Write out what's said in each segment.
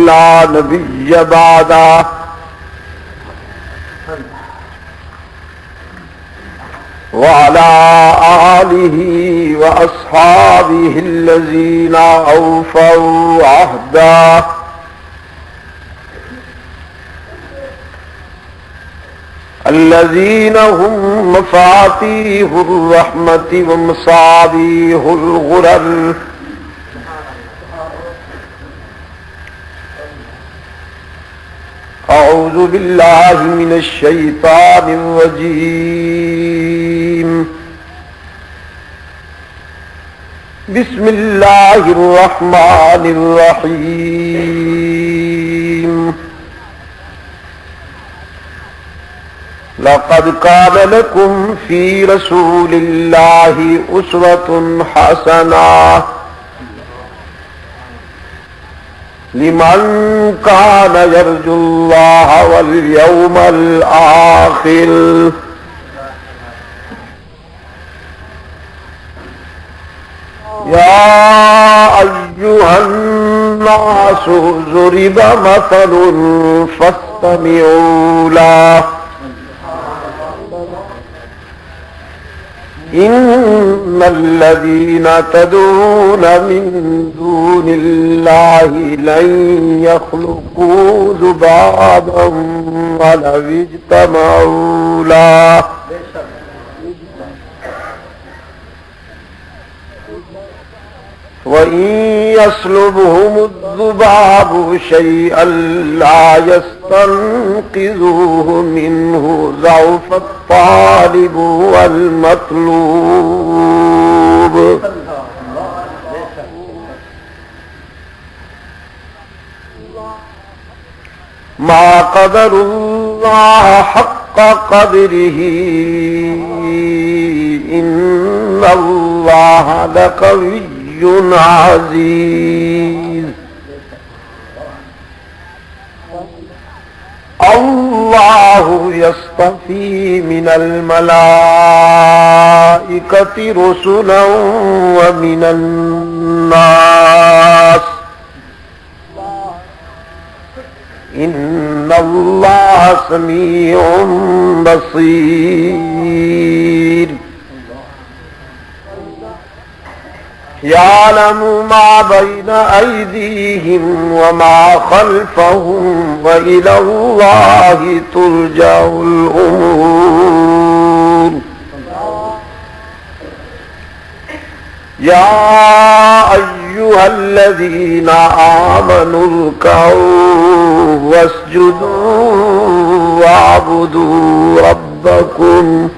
لا نبي بعده وعلى آله وأصحابه الذين أوفوا عهده الذين هم مفاتيح الرحمة ومصابيح الغرر أعوذ بالله من الشيطان الرجيم بسم الله الرحمن الرحيم لقد كان لكم في رسول الله أسوة حسنة لمن كان يرجو الله واليوم الآخر يا أيها الناس ضرب مثل فاستمعوا له إن الذين تدعون من دون الله لن يخلقوا ذبابا ولو اجتمعوا له وإن يسلبهم الذباب شيئا لا يستنقذوه منه ضعف الطالب والمطلوب ما قدر الله حق قدره إن الله لقوي عزيز الله يصطفي من الملائكة رسلا ومن الناس إن الله سميع بصير يعلم ما بين أيديهم وما خلفهم وإلى الله ترجع الأمور يا أيها الذين آمنوا اركعوا واسجدوا واعبدوا ربكم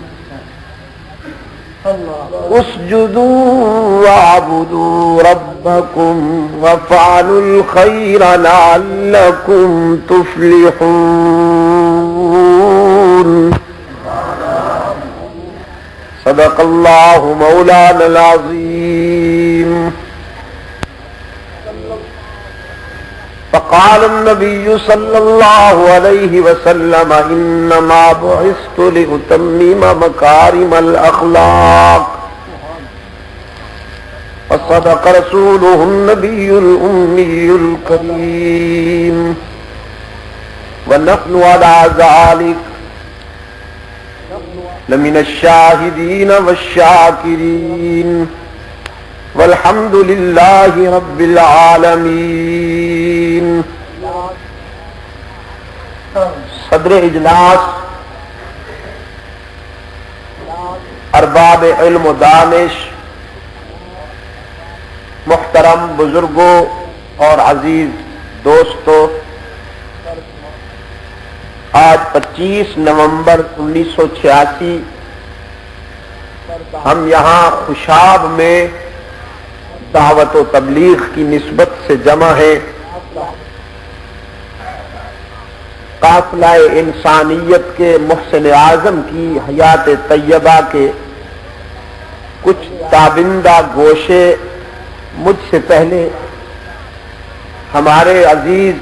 اسجدوا واعبدوا ربكم وافعلوا الخير لعلكم تفلحون صدق الله مولانا العظيم فقال النبي صلى الله عليه وسلم إنما بعثت لأتمم مكارم الأخلاق وصدق رسوله النبي الأمي الكريم ونحن على ذلك لمن الشاهدين والشاكرين والحمد لله رب العالمين. صدر اجلاس، ارباب علم و دانش، محترم بزرگوں اور عزیز دوستو، آج 25 نومبر 1986 ہم یہاں خوشاب میں دعوت و تبلیغ کی نسبت سے جمع ہیں. قافلہ انسانیت کے محسن اعظم کی حیات طیبہ کے کچھ تابندہ گوشے مجھ سے پہلے ہمارے عزیز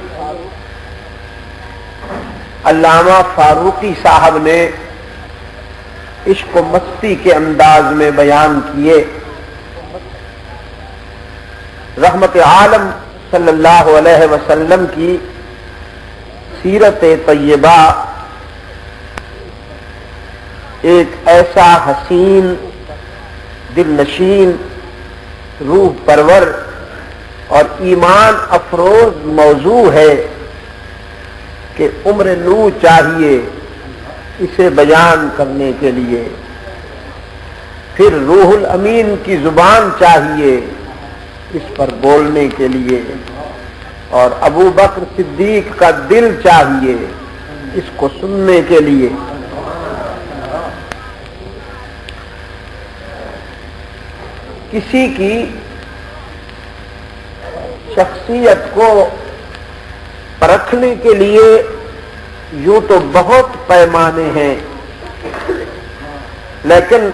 علامہ فاروقی صاحب نے عشق و مستی کے انداز میں بیان کیے. رحمت عالم صلی اللہ علیہ وسلم کی سیرت طیبہ ایک ایسا حسین، دل نشین، روح پرور اور ایمان افروز موضوع ہے کہ عمر نو چاہیے اسے بیان کرنے کے لیے، پھر روح الامین کی زبان چاہیے اس پر بولنے کے لیے، اور ابو بکر صدیق کا دل چاہیے اس کو سننے کے لیے۔ کسی کی شخصیت کو پرکھنے کے لیے یوں تو بہت پیمانے ہیں، لیکن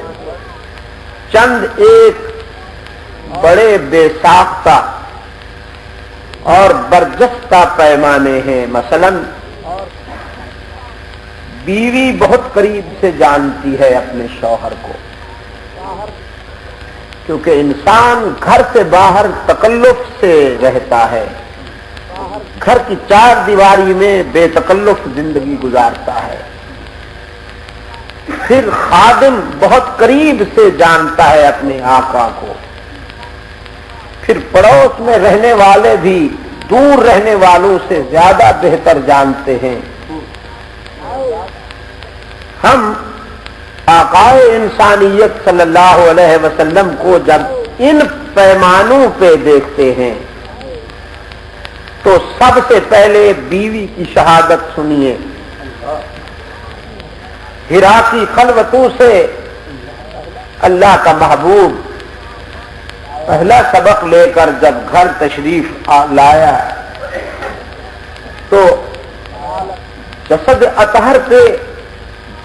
چند ایک بڑے بے ساختہ اور برجستہ پیمانے ہیں۔ مثلا بیوی بہت قریب سے جانتی ہے اپنے شوہر کو، کیونکہ انسان گھر سے باہر تکلف سے رہتا ہے، گھر کی چار دیواری میں بے تکلف زندگی گزارتا ہے۔ پھر خادم بہت قریب سے جانتا ہے اپنے آقا کو، پھر پڑوس میں رہنے والے بھی دور رہنے والوں سے زیادہ بہتر جانتے ہیں۔ ہم آقائے انسانیت صلی اللہ علیہ وسلم کو جب ان پیمانوں پہ دیکھتے ہیں تو سب سے پہلے بیوی کی شہادت سنیے۔ ہرا کی خلوتوں سے اللہ کا محبوب پہلا سبق لے کر جب گھر تشریف لایا تو جسد اطہر پہ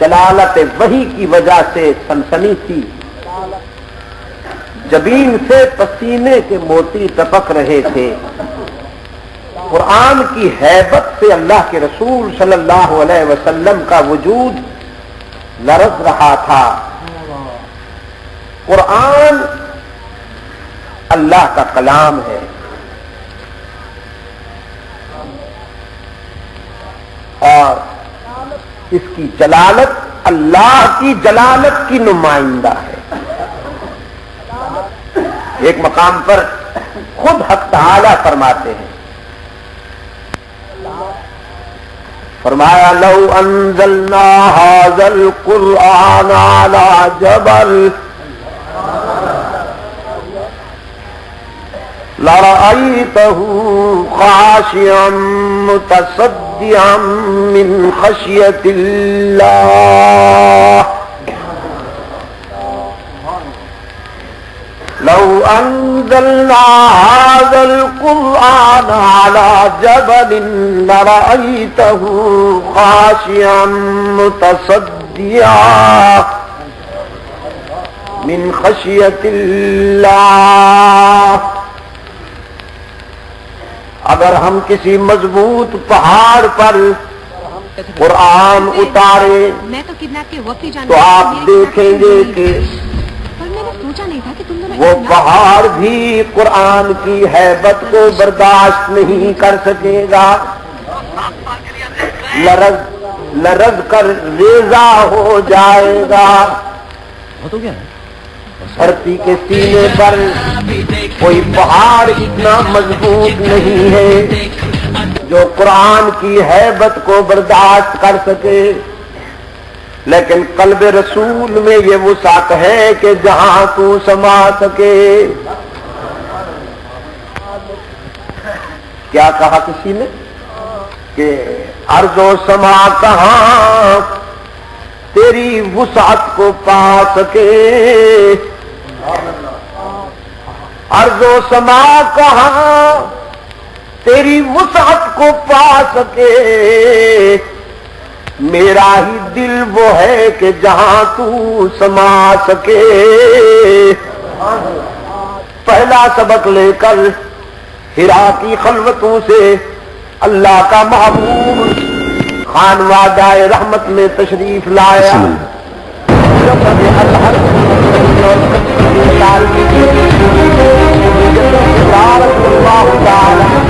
جلالت وحی کی وجہ سے سنسنی تھی، جبین سے پسینے کے موتی ٹپک رہے تھے، قرآن کی ہیبت سے اللہ کے رسول صلی اللہ علیہ وسلم کا وجود لرز رہا تھا۔ قرآن اللہ کا کلام ہے، اور اس کی جلالت اللہ کی جلالت کی نمائندہ ہے۔ ایک مقام پر خود حق تعالی فرماتے ہیں، فرمایا لو انزلنا هذا القرآن على جبل لرأيته خاشعا متصدعا من خشية الله لو أنزلنا هذا القرآن على جبل لرأيته خاشعا متصدعا من خشية الله۔ اگر ہم کسی مضبوط پہاڑ پر قرآن اتارے تو آپ دیکھیں گے کہ وہ پہاڑ بھی قرآن کی ہیبت کو برداشت نہیں کر سکے گا، لرز کر ریزہ ہو جائے گا۔ دھرتی کے سینے پر کوئی پہاڑ اتنا مضبوط نہیں ہے جو قرآن کی ہیبت کو برداشت کر سکے، لیکن قلب رسول میں یہ وسعت ہے کہ جہاں تو سما سکے۔ کیا کہا کسی نے کہ ارض و سما کہاں تیری وسعت کو پا سکے، ارض و سما کہاں تیری وسعت کو پا سکے، میرا ہی دل وہ ہے کہ جہاں تو سما سکے۔ پہلا سبق لے کر ہرا کی خلوتوں سے اللہ کا محبوب خانوادہ رحمت میں تشریف لایا۔ اللہ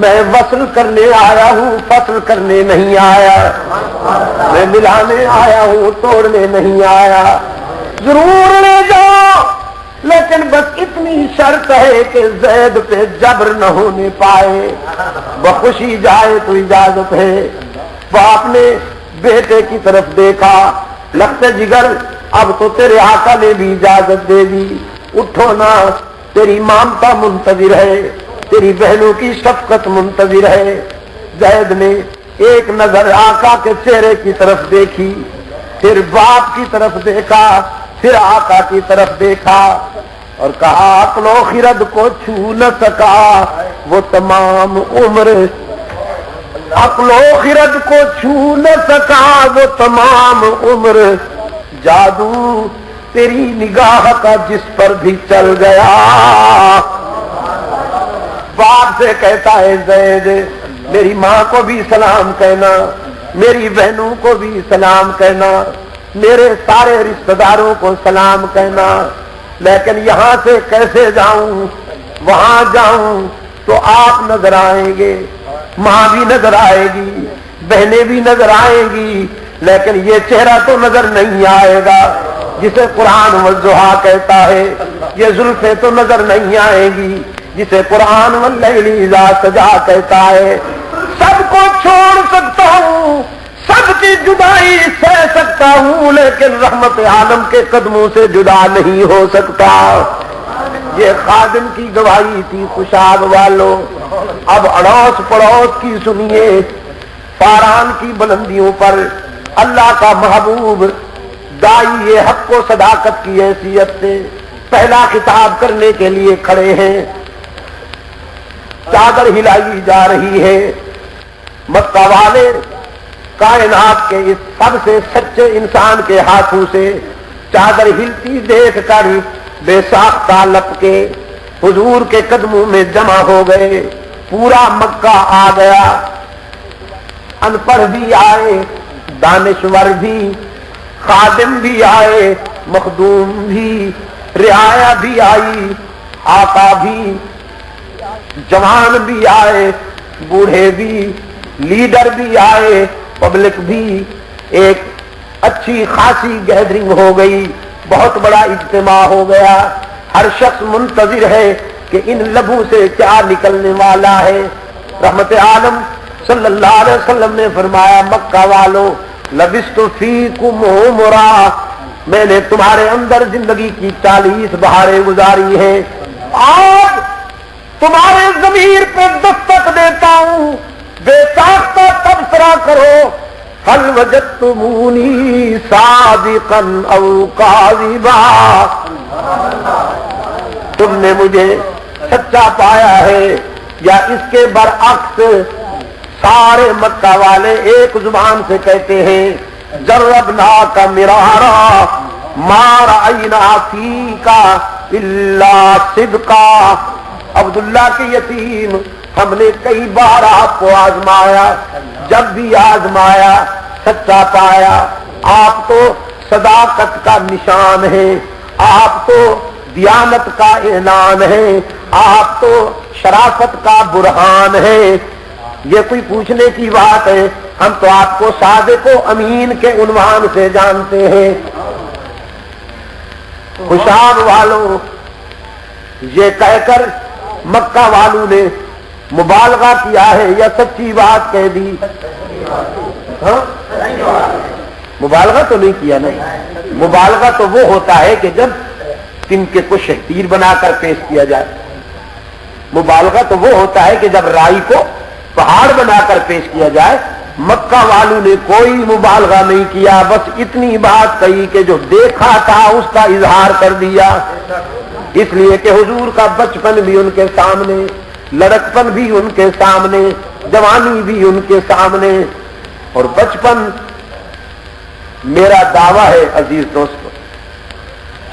میں وصل کرنے آیا ہوں، فصل کرنے نہیں آیا، میں ملانے آیا ہوں، توڑنے نہیں آیا۔ ضرور لے جاؤ، لیکن بس اتنی شرط ہے کہ زید پہ جبر نہ ہونے پائے، بخوشی جائے تو اجازت ہے۔ باپ نے بیٹے کی طرف دیکھا، لگتے جگر اب تو تیرے آقا نے بھی اجازت دے دی، اٹھو نا، تیری مامتا منتظر ہے، تیری بہنوں کی شفقت منتظر ہے۔ زید نے ایک نظر آقا کے چہرے کی طرف دیکھی، پھر باپ کی طرف دیکھا، پھر آقا کی طرف دیکھا اور کہا عقل و خرد کو چھو نہ سکا وہ تمام عمر، عقل و خرد کو چھو نہ سکا وہ تمام عمر، جادو تیری نگاہ کا جس پر بھی چل گیا۔ باپ سے کہتا ہے زید میری ماں کو بھی سلام کہنا، میری بہنوں کو بھی سلام کہنا، میرے سارے رشتہ داروں کو سلام کہنا، لیکن یہاں سے کیسے جاؤں؟ وہاں جاؤں تو آپ نظر آئیں گے، ماں بھی نظر آئے گی، بہنیں بھی نظر آئیں گی، لیکن یہ چہرہ تو نظر نہیں آئے گا جسے قرآن والضحیٰ کہتا ہے، یہ زلفیں تو نظر نہیں آئیں گی جسے قرآن واللیل اذا سجا کہتا ہے۔ سب کو چھوڑ سکتا ہوں، سب کی جدائی سہ سکتا ہوں، لیکن رحمت عالم کے قدموں سے جدا نہیں ہو سکتا۔ یہ خادم کی گواہی تھی خوشاب والوں۔ اب اڑوس پڑوس کی سنیے، پاران کی بلندیوں پر اللہ کا محبوب دائی حق و صداقت کی حیثیت سے پہلا خطاب کرنے کے لیے کھڑے ہیں۔ چادر ہلائی جا رہی ہے، مکہ والے کائنات کے اس سب سے سچے انسان کے ہاتھوں سے چادر ہلتی دیکھ کر بے ساختہ لپ کے حضور کے قدموں میں جمع ہو گئے۔ پورا مکہ آ گیا، ان پڑھ بھی آئے، دانشور بھی، خادم بھی آئے، مخدوم بھی، رعایا بھی آئی، آقا بھی، جوان بھی آئے، بوڑھے بھی، لیڈر بھی آئے، پبلک بھی۔ ایک اچھی خاصی گیدرنگ ہو گئی، بہت بڑا اجتماع ہو گیا۔ ہر شخص منتظر ہے کہ ان لبوں سے کیا نکلنے والا ہے۔ رحمت عالم صلی اللہ علیہ وسلم نے فرمایا مکہ والوں لبثت فیکم عمرا، میں نے تمہارے اندر زندگی کی 40 بہاریں گزاری ہیں، آج تمہارے ضمیر پہ دستک دیتا ہوں، بے ساختہ تبصرہ کرو، هل وجدتمونی صادقا او کاذبا، تم نے مجھے سچا پایا ہے یا اس کے برعکس؟ سارے مکہ والے ایک زبان سے کہتے ہیں جربناک مرارا ما رأینا فیک الا صدقا، عبداللہ کے یتیم ہم نے کئی بار آپ کو آزمایا، جب بھی آزمایا سچا پایا۔ آپ تو صداقت کا نشان ہے، آپ تو دیانت کا اعلان ہے، آپ تو شرافت کا برہان ہے۔ یہ کوئی پوچھنے کی بات ہے؟ ہم تو آپ کو صادق و امین کے عنوان سے جانتے ہیں۔ خوشاب والوں، یہ کہہ کر مکہ والوں نے مبالغہ کیا ہے یا سچی بات کہہ دی؟ ہاں، مبالغہ تو نہیں کیا نا۔ مبالغہ تو وہ ہوتا ہے کہ جب تنکے کو شتیر بنا کر پیش کیا جائے، مبالغہ تو وہ ہوتا ہے کہ جب رائی کو پہاڑ بنا کر پیش کیا جائے۔ مکہ والوں نے کوئی مبالغہ نہیں کیا، بس اتنی بات کہی کہ جو دیکھا تھا اس کا اظہار کر دیا، اس لیے کہ حضور کا بچپن بھی ان کے سامنے، لڑکپن بھی ان کے سامنے، جوانی بھی ان کے سامنے۔ اور بچپن میرا دعویٰ ہے عزیز دوستو،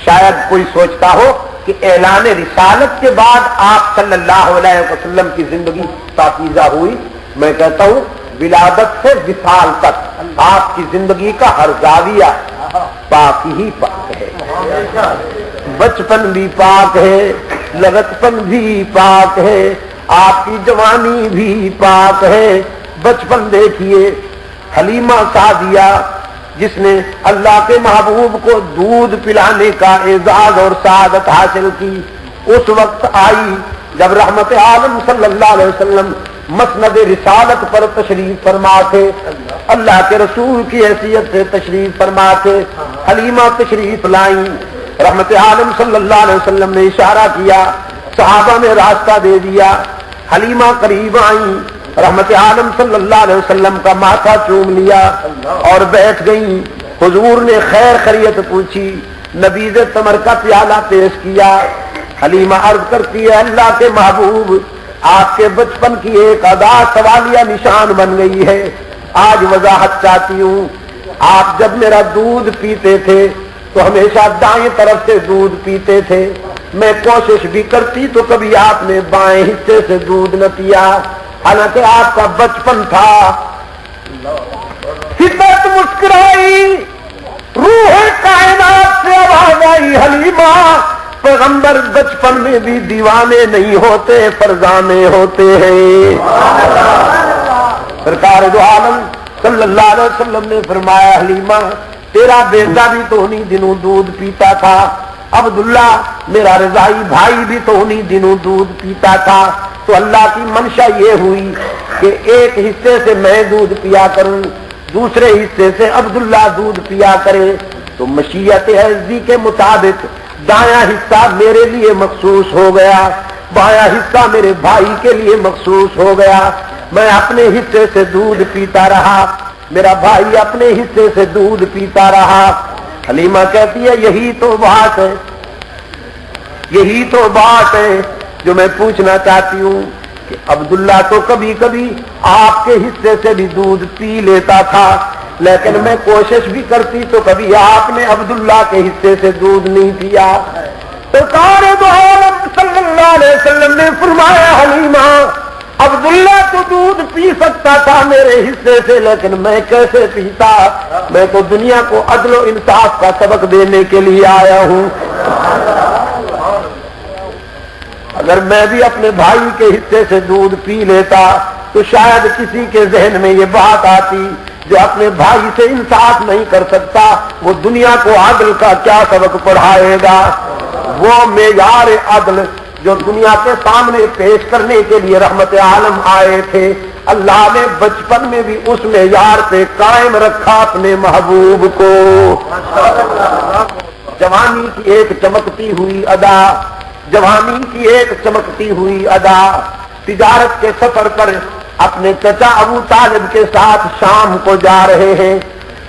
شاید کوئی سوچتا ہو کہ اعلان رسالت کے بعد آپ صلی اللہ علیہ وسلم کی زندگی پاکیزہ ہوئی۔ میں کہتا ہوں ولادت سے وصال تک آپ کی زندگی کا ہر زاویہ پاک ہی پاک ہے، بچپن بھی پاک ہے، لڑکپن بھی پاک ہے، آپ کی جوانی بھی پاک ہے. بچپن دیکھیے حلیمہ سعدیہ جس نے اللہ کے محبوب کو دودھ پلانے کا اعزاز اور سعادت حاصل کی، اس وقت آئی جب رحمت عالم صلی اللہ علیہ وسلم مسند رسالت پر تشریف فرما تھے، اللہ کے رسول کی حیثیت سے تشریف فرما تھے. حلیمہ تشریف لائیں، رحمت عالم صلی اللہ علیہ وسلم نے اشارہ کیا، صحابہ نے راستہ دے دیا. حلیمہ قریب آئیں، رحمت عالم صلی اللہ علیہ وسلم کا ماتھا چوم لیا اور بیٹھ گئیں. حضور نے خیر خیریت پوچھی، نبیذ تمر کا پیالہ پیش کیا. حلیمہ عرض کرتی ہے اللہ کے محبوب، آپ کے بچپن کی ایک ادا سوالیہ نشان بن گئی ہے، آج وضاحت چاہتی ہوں. آپ جب میرا دودھ پیتے تھے تو ہمیشہ دائیں طرف سے دودھ پیتے تھے، میں کوشش بھی کرتی تو کبھی آپ نے بائیں حصے سے دودھ نہ پیا، حالانکہ آپ کا بچپن تھا. فطرت مسکرائی، روح کائنات سے آواز آئی، حلیمہ پیغمبر بچپن میں بھی دیوانے نہیں ہوتے، فرزانے ہوتے ہیں. سرکار دو عالم صلی اللہ علیہ وسلم نے فرمایا حلیمہ تیرا بیٹا بھی تو انہی دنوں دودھ پیتا تھا، عبداللہ میرا رضائی بھائی بھی تو انہی دنوں دودھ پیتا تھا، تو اللہ کی منشا یہ ہوئی کہ ایک حصے سے میں دودھ پیا کروں، دوسرے حصے سے عبداللہ دودھ پیا کرے. تو مشیت عزی کے مطابق دایاں حصہ میرے لیے مخصوص ہو گیا، بایاں حصہ میرے بھائی کے لیے مخصوص ہو گیا. میں اپنے حصے سے دودھ پیتا رہا، میرا بھائی اپنے حصے سے دودھ پیتا رہا. حلیمہ کہتی ہے یہی تو بات ہے، یہی تو بات ہے جو میں پوچھنا چاہتی ہوں کہ عبداللہ تو کبھی کبھی آپ کے حصے سے بھی دودھ پی لیتا تھا، لیکن میں کوشش بھی کرتی تو کبھی آپ نے عبداللہ کے حصے سے دودھ نہیں پیا. سرکار دو عالم صلی اللہ علیہ وسلم نے فرمایا حلیمہ عبداللہ تو دودھ پی سکتا تھا میرے حصے سے، لیکن میں کیسے پیتا؟ میں تو دنیا کو عدل و انصاف کا سبق دینے کے لیے آیا ہوں. اگر میں بھی اپنے بھائی کے حصے سے دودھ پی لیتا تو شاید کسی کے ذہن میں یہ بات آتی جو اپنے بھائی سے انصاف نہیں کر سکتا وہ دنیا کو عدل کا کیا سبق پڑھائے گا. وہ معیار عدل جو دنیا کے سامنے پیش کرنے کے لیے رحمت عالم آئے تھے، اللہ نے بچپن میں بھی اس معیار پہ قائم رکھا اپنے محبوب کو. جوانی کی ایک چمکتی ہوئی ادا، جوانی کی ایک چمکتی ہوئی ادا، تجارت کے سفر پر اپنے چچا ابو طالب کے ساتھ شام کو جا رہے ہیں.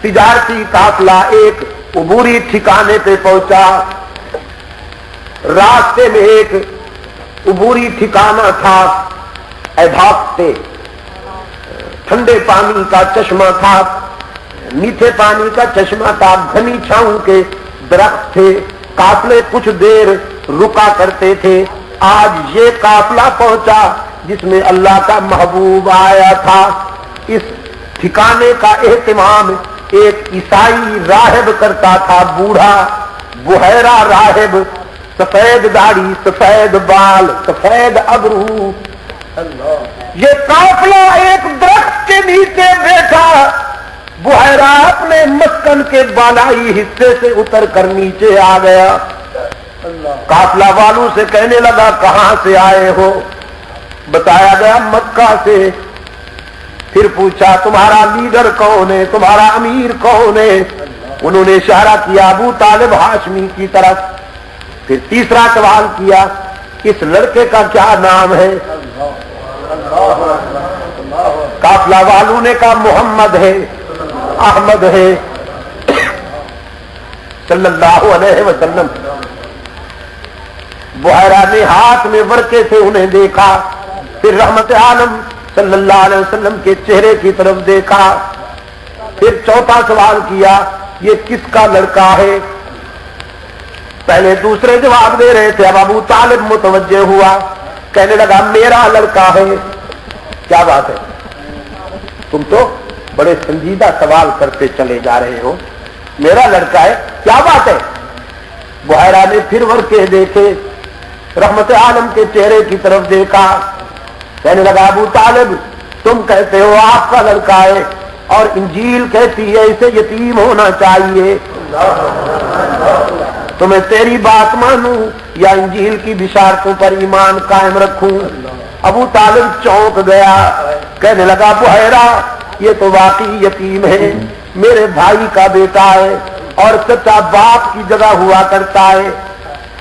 تجارتی قافلہ ایک عبوری ٹھکانے پہ پہنچا. راستے میں ایک عبوری ٹھکانہ تھا، ایبھاکتے ٹھنڈے پانی کا چشمہ تھا، میٹھے پانی کا چشمہ تھا، گھنی چھاؤں کے درخت تھے، قافلے کچھ دیر رکا کرتے تھے. آج یہ قافلہ پہنچا جس میں اللہ کا محبوب آیا تھا. اس ٹھکانے کا اہتمام ایک عیسائی راہب کرتا تھا، بوڑھا بحیرہ راہب، سفید داڑھی، سفید بال، سفید ابرو. یہ قافلہ ایک درخت کے نیچے بیٹھا، بحیرہ اپنے مسکن کے بالائی حصے سے اتر کر نیچے آ گیا. قافلہ والوں سے کہنے لگا کہاں سے آئے ہو؟ بتایا گیا مکہ سے. پھر پوچھا تمہارا لیڈر کون ہے، تمہارا امیر کون ہے؟ انہوں نے اشارہ کیا ابو طالب ہاشمی کی طرف. پھر تیسرا سوال کیا اس لڑکے کا کیا نام ہے؟ قافلہ والوں نے کہا محمد ہے، احمد ہے صلی اللہ علیہ وسلم. بحیرہ نے ہاتھ میں ورقے سے انہیں دیکھا، پھر رحمت عالم صلی اللہ علیہ وسلم کے چہرے کی طرف دیکھا. پھر چوتھا سوال کیا یہ کس کا لڑکا ہے؟ پہلے دوسرے جواب دے رہے تھے، اب ابو طالب متوجہ ہوا، کہنے لگا میرا لڑکا ہے. کیا بات ہے، تم تو بڑے سنجیدہ سوال کرتے چلے جا رہے ہو، میرا لڑکا ہے، کیا بات ہے؟ بحیرہ نے پھر ورقے دیکھے، رحمت عالم کے چہرے کی طرف دیکھا، کہنے لگا ابو طالب تم کہتے ہو آپ کا لڑکا ہے اور انجیل کہتی ہے اسے یتیم ہونا چاہیے، تو میں تیری بات مانوں یا انجیل کی بشارتوں پر ایمان قائم رکھوں؟ ابو طالب چونک گیا، کہنے لگا بحیرہ یہ تو واقعی یتیم ہے، میرے بھائی کا بیٹا ہے اور چچا باپ کی جگہ ہوا کرتا ہے،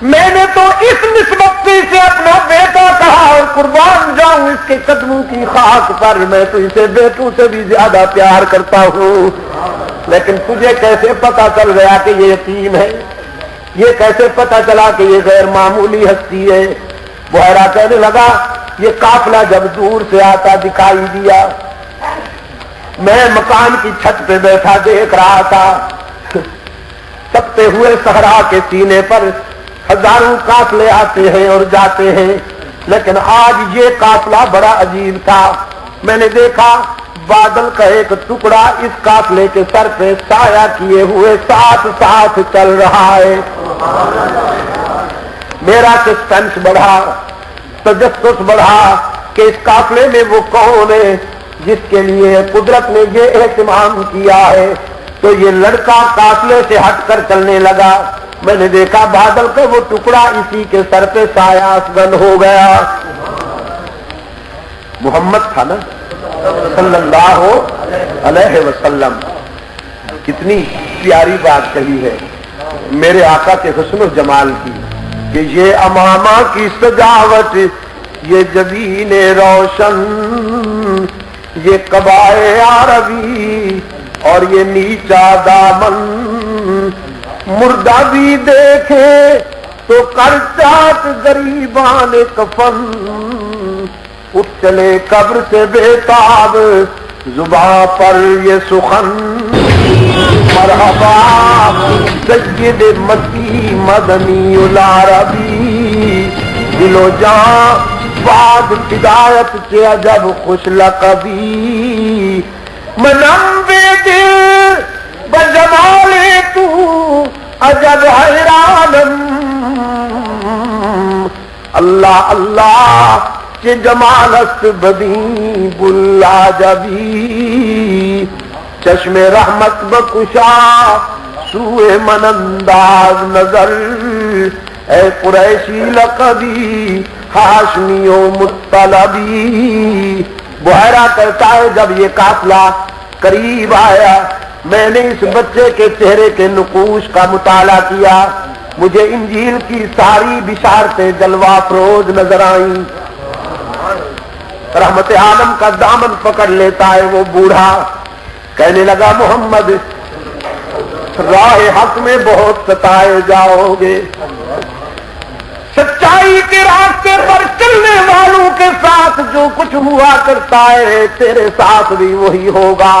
میں نے تو اس نسبت سے اپنا بیٹا کہا اور قربان جاؤں اس کے قدموں کی خاک پر، میں تو اسے بیٹوں سے بھی زیادہ پیار کرتا ہوں، لیکن تجھے کیسے پتا چل گیا کہ یہ یتیم ہے؟ یہ کیسے پتا چلا کہ یہ غیر معمولی ہستی ہے؟ بحیرہ کہنے لگا یہ قافلہ جب دور سے آتا دکھائی دیا، میں مکان کی چھت پہ بیٹھا دیکھ رہا تھا، تپتے ہوئے صحرا کے سینے پر ہزاروں قافلے آتے ہیں اور جاتے ہیں، لیکن آج یہ قافلہ بڑا عجیب تھا، میں نے دیکھا بادل کا ایک ٹکڑا اس قافلے کے سر پہ سایہ کیے ہوئے ساتھ ساتھ چل رہا ہے۔ میرا سسپینس بڑھا، تجسس بڑھا کہ اس قافلے میں وہ کون ہے جس کے لیے قدرت نے یہ اہتمام کیا ہے، تو یہ لڑکا قافلے سے ہٹ کر چلنے لگا، میں نے دیکھا بادل کا وہ ٹکڑا اسی کے سر پہ سایہ افغان ہو گیا۔ محمد تھا نا صلی اللہ علیہ وسلم، کتنی پیاری بات کہی ہے میرے آقا کے حسن و جمال کی کہ یہ امامہ کی سجاوٹ، یہ جبین روشن، یہ قبائے عربی اور یہ نیچا دامن، مردہ بھی دیکھے تو کر چاٹ غریبان کفن، اٹھ چلے قبر سے بےتاب زباں پر یہ سخن، مرحبا سید مسیح مدنی العربی، دل و جان بعد ہدایت کے عجب خوش لقبی، منم بے دل بجمال تو عجب حیرانم، اللہ اللہ کہ جمال است بدی بلا جبی، چشم رحمت بکشا سوئے من انداز نظر، اے قریشی لقبی ہاشمی و مطلبی۔ بحیرہ کہتا ہے جب یہ قافلہ قریب آیا میں نے اس بچے کے چہرے کے نقوش کا مطالعہ کیا، مجھے انجیل کی ساری بشارتیں جلوہ افروز نظر آئیں۔ رحمت عالم کا دامن پکڑ لیتا ہے وہ بوڑھا، کہنے لگا محمد راہ حق میں بہت ستائے جاؤ گے، سچائی کے راستے پر چلنے والوں کے ساتھ جو کچھ ہوا کرتا ہے تیرے ساتھ بھی وہی ہوگا،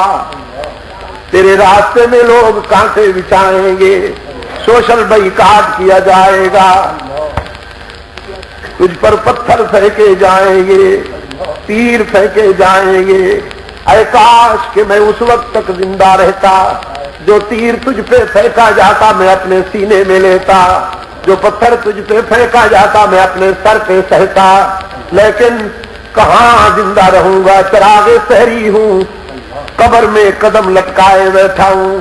تیرے راستے میں لوگ کانٹے بچھائیں گے، سوشل بائیکاٹ کیا جائے گا، تجھ پر پتھر پھینکے جائیں گے، تیر پھینکے جائیں گے، اے کاش کہ میں اس وقت تک زندہ رہتا، جو تیر تجھ پہ پھینکا جاتا میں اپنے سینے میں لیتا، جو پتھر تجھ پہ پھینکا جاتا میں اپنے سر پہ سہتا، لیکن کہاں زندہ رہوں گا، چراغ سحری ہوں، قبر میں قدم لٹکائے بیٹھا ہوں،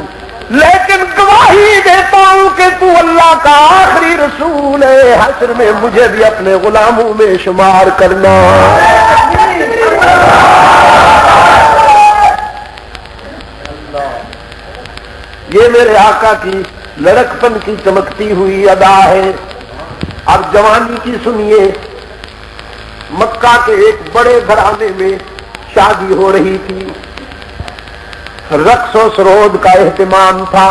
لیکن گواہی دیتا ہوں کہ تو اللہ کا آخری رسول ہے، حشر میں مجھے بھی اپنے غلاموں میں شمار کرنا۔ یہ میرے آقا کی لڑکپن کی چمکتی ہوئی ادا ہے۔ اب جوانی کی سنیے، مکہ کے ایک بڑے گھرانے میں شادی ہو رہی تھی، رقص و سرود کا اہتمام تھا،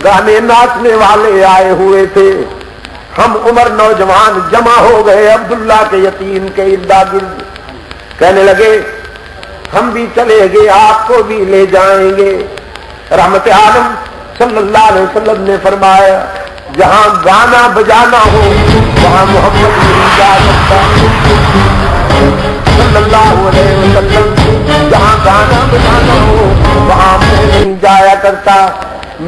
گانے ناچنے والے آئے ہوئے تھے، ہم عمر نوجوان جمع ہو گئے عبداللہ کے یتیم کے اردا گرد، کہنے لگے ہم بھی چلے گے، آپ کو بھی لے جائیں گے۔ رحمت عالم صلی اللہ علیہ وسلم نے فرمایا جہاں گانا بجانا ہو وہاں محمد نہیں جا سکتا، صلی اللہ علیہ وسلم جہاں گانا بجانا ہو وہاں میں نہیں جایا کرتا،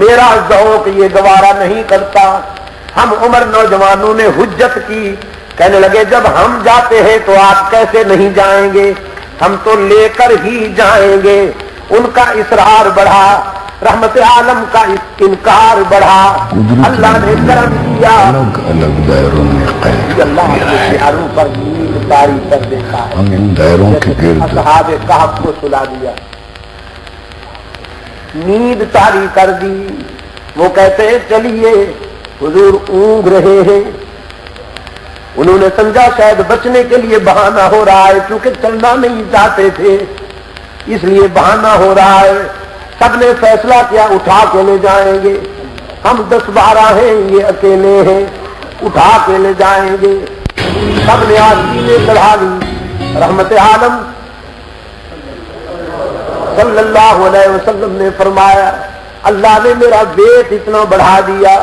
میرا ذوق یہ گوارا نہیں کرتا۔ ہم عمر نوجوانوں نے حجت کی کہنے لگے جب ہم جاتے ہیں تو آپ کیسے نہیں جائیں گے، ہم تو لے کر ہی جائیں گے۔ ان کا اصرار بڑھا، رحمت عالم کا انکار بڑھا، اللہ نے کرم کیا، الگ الگ دائروں میں قید اللہ کیا نے ہے، پیاروں پر نیند طاری کر دیتا ہے، ہم ان دائروں کے گرد اصحاب کہف کو سلا دیا، نیند طاری کر دی۔ وہ کہتے ہیں چلیے حضور اونگ رہے ہیں، انہوں نے سمجھا شاید بچنے کے لیے بہانہ ہو رہا ہے، چونکہ چلنا نہیں چاہتے تھے اس لیے بہانہ ہو رہا ہے۔ سب نے فیصلہ کیا اٹھا کے لے جائیں گے، ہم 10-12 ہیں، یہ اکیلے ہیں، اٹھا کے لے جائیں گے۔ سب نے آستینیں چڑھا لی۔ رحمت عالم صلی اللہ علیہ وسلم نے فرمایا اللہ نے میرا ویٹ اتنا بڑھا دیا،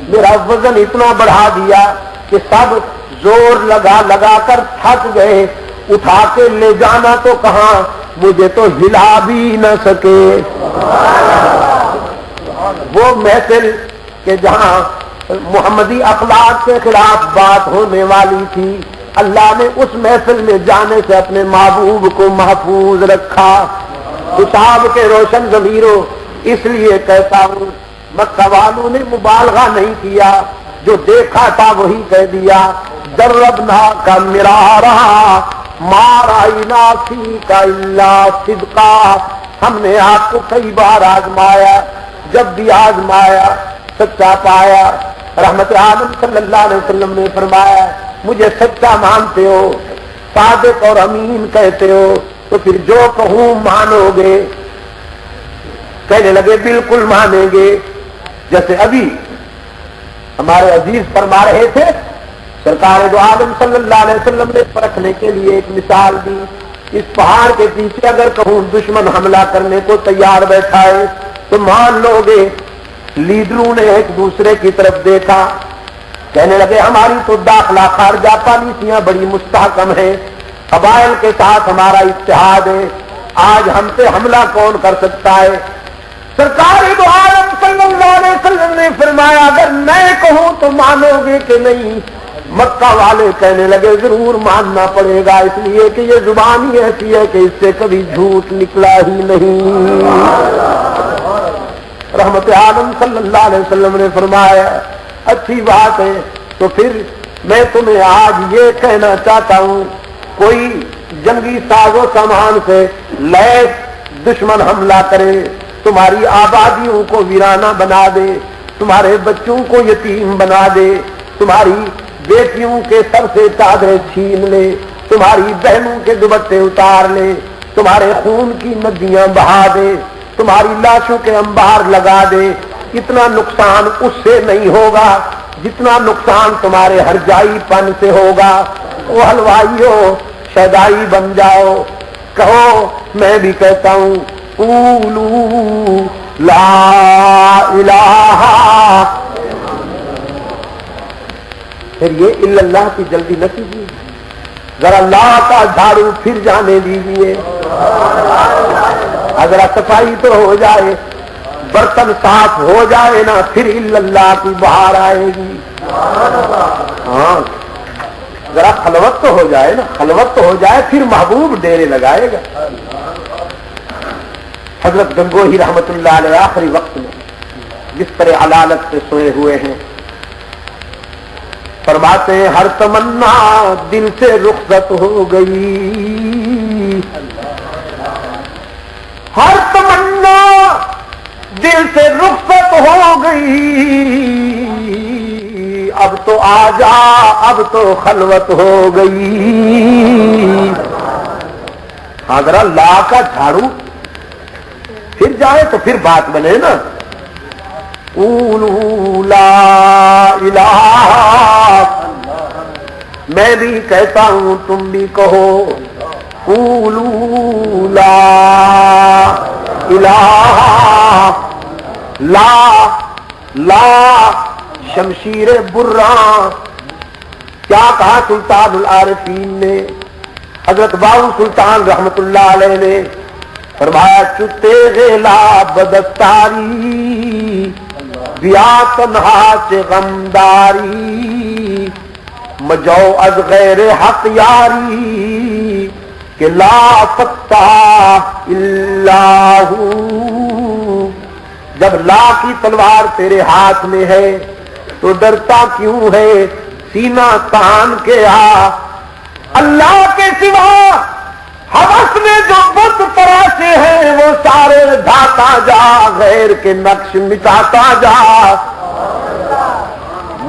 میرا وزن اتنا بڑھا دیا کہ سب زور لگا لگا کر تھک گئے، اٹھا کے لے جانا تو کہاں، مجھے تو ہلا بھی نہ سکے۔ وہ محفل کہ جہاں محمدی اخلاق کے خلاف بات ہونے والی تھی، اللہ نے اس محفل میں جانے سے اپنے محبوب کو محفوظ رکھا۔ کتاب کے روشن ضمیروں اس لیے کہتا ہوں، مکہ والوں نے مبالغہ نہیں کیا، جو دیکھا تھا وہی کہہ دیا۔ جربنا کا مرارا ما رأینا فیک الا صدقا، ہم نے آپ کو کئی بار آزمایا، جب بھی آزمایا سچا پایا۔ رحمت عالم صلی اللہ علیہ وسلم نے فرمایا مجھے سچا مانتے ہو، صادق اور امین کہتے ہو، تو پھر جو کہوں مانو گے؟ کہنے لگے بالکل مانیں گے۔ جیسے ابھی ہمارے عزیز فرما رہے تھے، سرکار دو عالم صلی اللہ علیہ وسلم نے پرکھنے کے لیے ایک مثال دی، اس پہاڑ کے پیچھے اگر کہوں دشمن حملہ کرنے کو تیار بیٹھا ہے تو مان لو گے؟ لیڈروں نے ایک دوسرے کی طرف دیکھا، کہنے لگے ہماری تو داخلہ خارجہ پالیسیاں بڑی مستحکم ہیں، قبائل کے ساتھ ہمارا اتحاد ہے، آج ہم پہ حملہ کون کر سکتا ہے؟ سرکار دو عالم صلی اللہ علیہ وسلم نے فرمایا اگر میں کہوں تو مانو گے کہ نہیں؟ مکہ والے کہنے لگے ضرور ماننا پڑے گا، اس لیے کہ یہ زبان ہی ایسی ہے کہ اس سے کبھی جھوٹ نکلا ہی نہیں۔ رحمت عالم صلی اللہ علیہ وسلم نے فرمایا اچھی بات ہے، تو پھر میں تمہیں آج یہ کہنا چاہتا ہوں، کوئی جنگی ساز و سامان سے لیس دشمن حملہ کرے، تمہاری آبادیوں کو ویرانہ بنا دے، تمہارے بچوں کو یتیم بنا دے، تمہاری بیٹیوں کے سر سے چادریں چھین لے، تمہاری بہنوں کے دوپٹے اتار لے، تمہارے خون کی ندیاں بہا دے، تمہاری لاشوں کے انبار لگا دے، اتنا نقصان اس سے نہیں ہوگا جتنا نقصان تمہارے ہرجائی پن سے ہوگا۔ وہ حلوائیو شیدائی بن جاؤ، کہو میں بھی کہتا ہوں قولوا لا الہ، پھر یہ الا اللہ کی جلدی نہ کیجیے، ذرا اللہ کا جھاڑو پھر جانے دیجیے، اگر صفائی تو ہو جائے، برتن صاف ہو جائے نا، پھر الا اللہ کی بہار آئے گی۔ ہاں ذرا خلوت تو ہو جائے نا، خلوت تو ہو جائے، پھر محبوب ڈیرے لگائے گا۔ حضرت گنگوہی رحمت اللہ علیہ آخری وقت میں بستر علالت سے سوئے ہوئے ہیں، فرماتے ہیں ہر تمنا دل سے رخصت ہو گئی، ہر تمنا دل سے رخصت ہو گئی، اب تو آ جا اب تو خلوت ہو گئی۔ ہاں ذرا لا کا جھاڑو پھر جائے تو پھر بات بنے نا۔ قولوا لا الہ، میں بھی کہتا ہوں تم بھی کہو قولوا لا الہ، لا لا شمشیر براں، کیا کہا سلطان العارفین نے، حضرت باؤ سلطان رحمت اللہ علیہ نے فرمایا چتے غیلا بدستاری، بیا تنہا سے غمداری، مجو از غیر حق یاری کہ لا فتح الا ہو. جب لا کی تلوار تیرے ہاتھ میں ہے تو ڈرتا کیوں ہے؟ سینہ تان کے آ. اللہ کے سوا ہوس میں جو بت تراشے ہیں وہ سارے ڈھاتا جا، غیر کے نقش مٹاتا جا.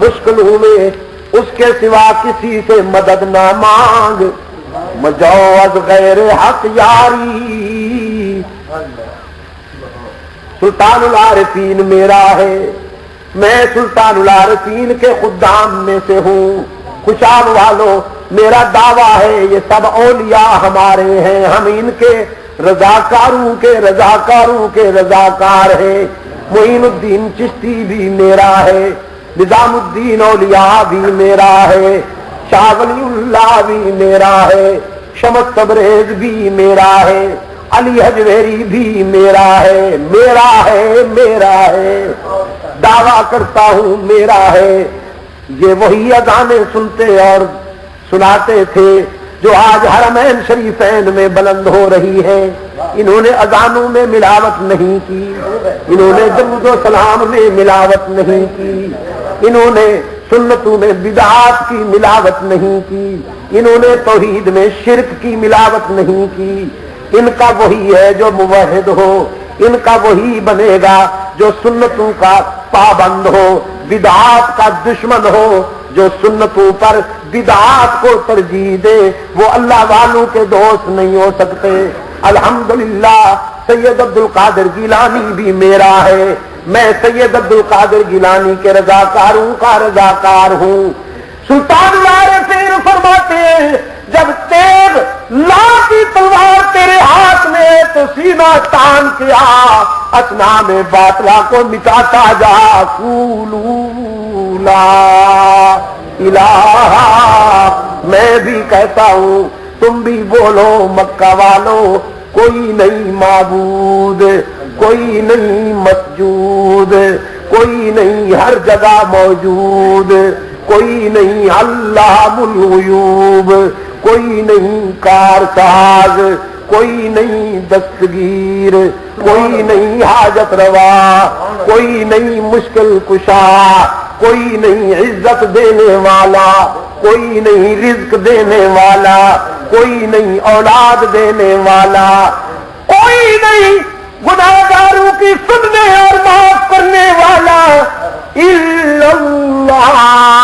مشکلوں میں اس کے سوا کسی سے مدد نہ مانگ. مجوز غیر حق یاری. سلطان العارفین میرا ہے، میں سلطان العارفین کے خدام میں سے ہوں. خوشام والوں میرا دعویٰ ہے یہ سب اولیاء ہمارے ہیں، ہم ان کے رضاکاروں کے رضاکاروں کے رضاکار ہیں. معین الدین چشتی بھی میرا ہے، نظام الدین اولیاء بھی میرا ہے، شاہ ولی اللہ بھی میرا ہے، شمس تبریز بھی میرا ہے، علی حجویری بھی میرا ہے. میرا ہے میرا ہے، دعویٰ کرتا ہوں میرا ہے. یہ وہی اذانیں سنتے اور سناتے تھے جو آج حرمین شریفین میں بلند ہو رہی ہے. انہوں نے اذانوں میں ملاوٹ نہیں کی، انہوں نے درود و سلام میں ملاوٹ نہیں کی، انہوں نے سنتوں میں بدعات کی ملاوٹ نہیں کی، انہوں نے توحید میں شرک کی ملاوٹ نہیں کی. ان کا وہی ہے جو موحد ہو، ان کا وہی بنے گا جو سنتوں کا پابند ہو، بدعات کا دشمن ہو. جو سنتوں پر بدعات کو ترجیح دے وہ اللہ والوں کے دوست نہیں ہو سکتے. الحمدللہ سید عبد القادر گیلانی بھی میرا ہے، میں سید عبد القادر گیلانی کے رضاکاروں کا رضاکار ہوں. سلطان العارفین فرماتے ہیں جب تیغ لا کی تلوار تیرے ہاتھ میں ہے تو سینہ تان کے آ، اصنام باطلا کو مٹاتا جا. قولوا لا الہ، میں بھی کہتا ہوں تم بھی بولو مکہ والو، کوئی نہیں معبود، کوئی نہیں مسجود، کوئی نہیں ہر جگہ موجود، کوئی نہیں علام الغیوب، کوئی نہیں کارساز، کوئی نہیں دستگیر، کوئی نہیں حاجت روا، کوئی نہیں مشکل کشا، کوئی نہیں عزت دینے والا، کوئی نہیں رزق دینے والا، کوئی نہیں اولاد دینے والا، کوئی نہیں گناہگاروں کی سننے اور معاف کرنے والا الا اللہ.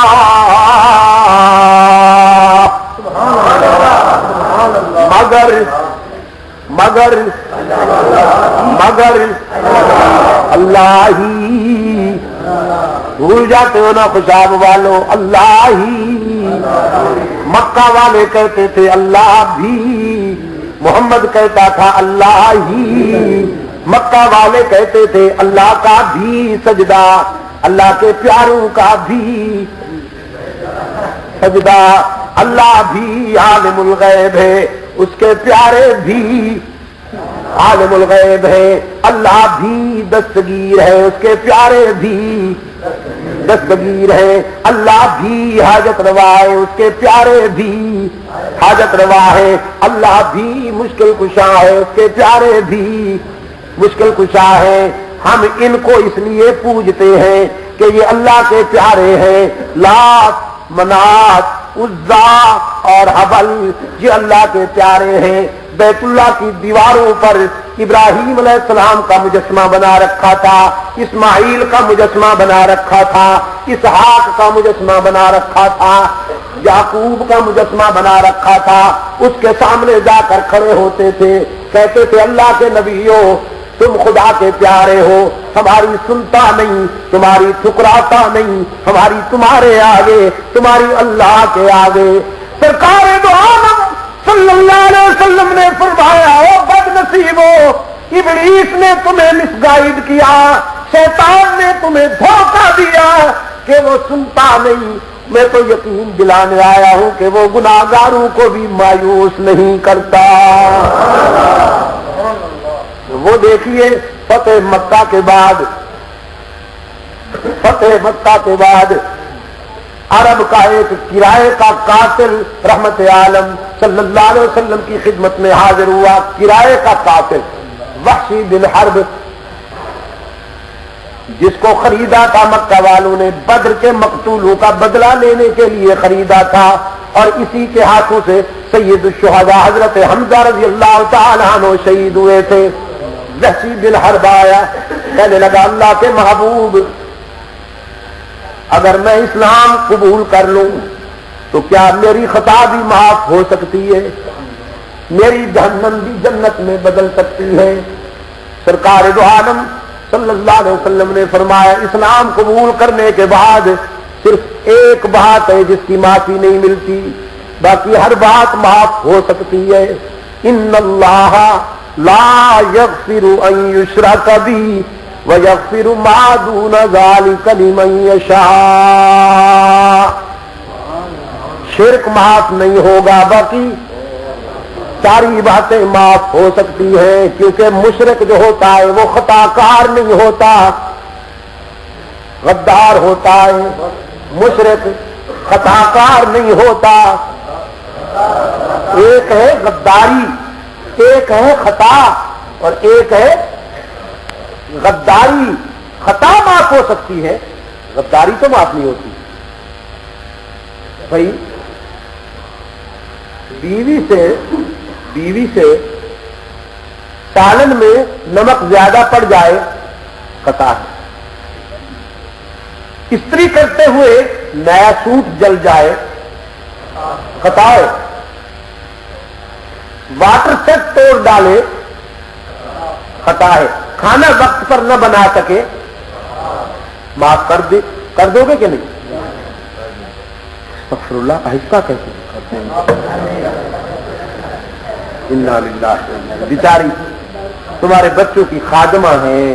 مگر اللہ ہی. بھول جاتے ہو نا خوشاب والوں، اللہ ہی. مکہ والے کہتے تھے اللہ بھی، محمد کہتا تھا اللہ ہی. مکہ والے کہتے تھے اللہ کا بھی سجدہ، اللہ کے پیاروں کا بھی سجدہ. اللہ بھی عالم الغیب ہے، اس کے پیارے بھی عالم الغیب ہے. اللہ بھی دستگیر ہے، اس کے پیارے بھی دستگیر ہے. اللہ بھی حاجت روا ہے، اس کے پیارے بھی حاجت روا ہے. اللہ بھی مشکل کشا ہے، اس کے پیارے بھی مشکل کشا ہے. ہم ان کو اس لیے پوجتے ہیں کہ یہ اللہ کے پیارے ہیں. لات، منات، عزا اور حبل یہ اللہ کے پیارے ہیں. بیت اللہ کی دیواروں پر ابراہیم علیہ السلام کا مجسمہ بنا رکھا تھا، اسماعیل کا مجسمہ بنا رکھا تھا، اسحاق کا مجسمہ بنا رکھا تھا، یعقوب کا مجسمہ بنا رکھا تھا. اس کے سامنے جا کر کھڑے ہوتے تھے، کہتے تھے اللہ کے نبیوں تم خدا کے پیارے ہو، ہماری سنتا نہیں، تمہاری ٹھکراتا نہیں، ہماری تمہارے آگے، تمہاری اللہ کے آگے. سرکار دو عالم صلی اللہ علیہ وسلم نے فرمایا او بد نصیبو، ابلیس نے تمہیں مس گائیڈ کیا، شیطان نے تمہیں دھوکہ دیا کہ وہ سنتا نہیں. میں تو یقین دلانے آیا ہوں کہ وہ گناہگاروں کو بھی مایوس نہیں کرتا. وہ دیکھیے فتح مکہ کے بعد عرب کا ایک کرائے کا قاتل رحمت عالم صلی اللہ علیہ وسلم کی خدمت میں حاضر ہوا. کرائے کا قاتل وحشی بن حرب، جس کو خریدا تھا مکہ والوں نے، بدر کے مقتولوں کا بدلہ لینے کے لیے خریدا تھا، اور اسی کے ہاتھوں سے سید الشہداء حضرت حمزہ رضی اللہ تعالی عنہ شہید ہوئے تھے. وحشی بن حرب آیا، کہنے لگا اللہ کے محبوب، اگر میں اسلام قبول کر لوں تو کیا میری خطا بھی معاف ہو سکتی ہے؟ میری جہنم بھی جنت میں بدل سکتی ہے؟ سرکار دو عالم صلی اللہ علیہ وسلم نے فرمایا اسلام قبول کرنے کے بعد صرف ایک بات ہے جس کی معافی نہیں ملتی، باقی ہر بات معاف ہو سکتی ہے. ان اللہ لا یغفر ان یشرک بہ ویغفر ما دون ذلک لمن یشاء. شرک معاف نہیں ہوگا، باقی ساری باتیں معاف ہو سکتی ہیں، کیونکہ مشرک جو ہوتا ہے وہ خطا کار نہیں ہوتا، غدار ہوتا ہے. مشرک خطا کار نہیں ہوتا. ایک ہے غداری، ایک ہے خطا، اور ایک ہے غداری. خطا معاف ہو سکتی ہے، غداری تو معاف نہیں ہوتی. بھائی بیوی سے سالن میں نمک زیادہ پڑ جائے خطا ہے. استری کرتے ہوئے نیا سوٹ جل جائے خطا ہے. واٹر سیٹ توڑ ڈالے خطا ہے. کھانا وقت پر نہ بنا سکے معاف کر دو گے کہ نہیں؟ استغفر اللہ، آہستہ کہتے انا للہ. بیچاری تمہارے بچوں کی خادمہ ہیں،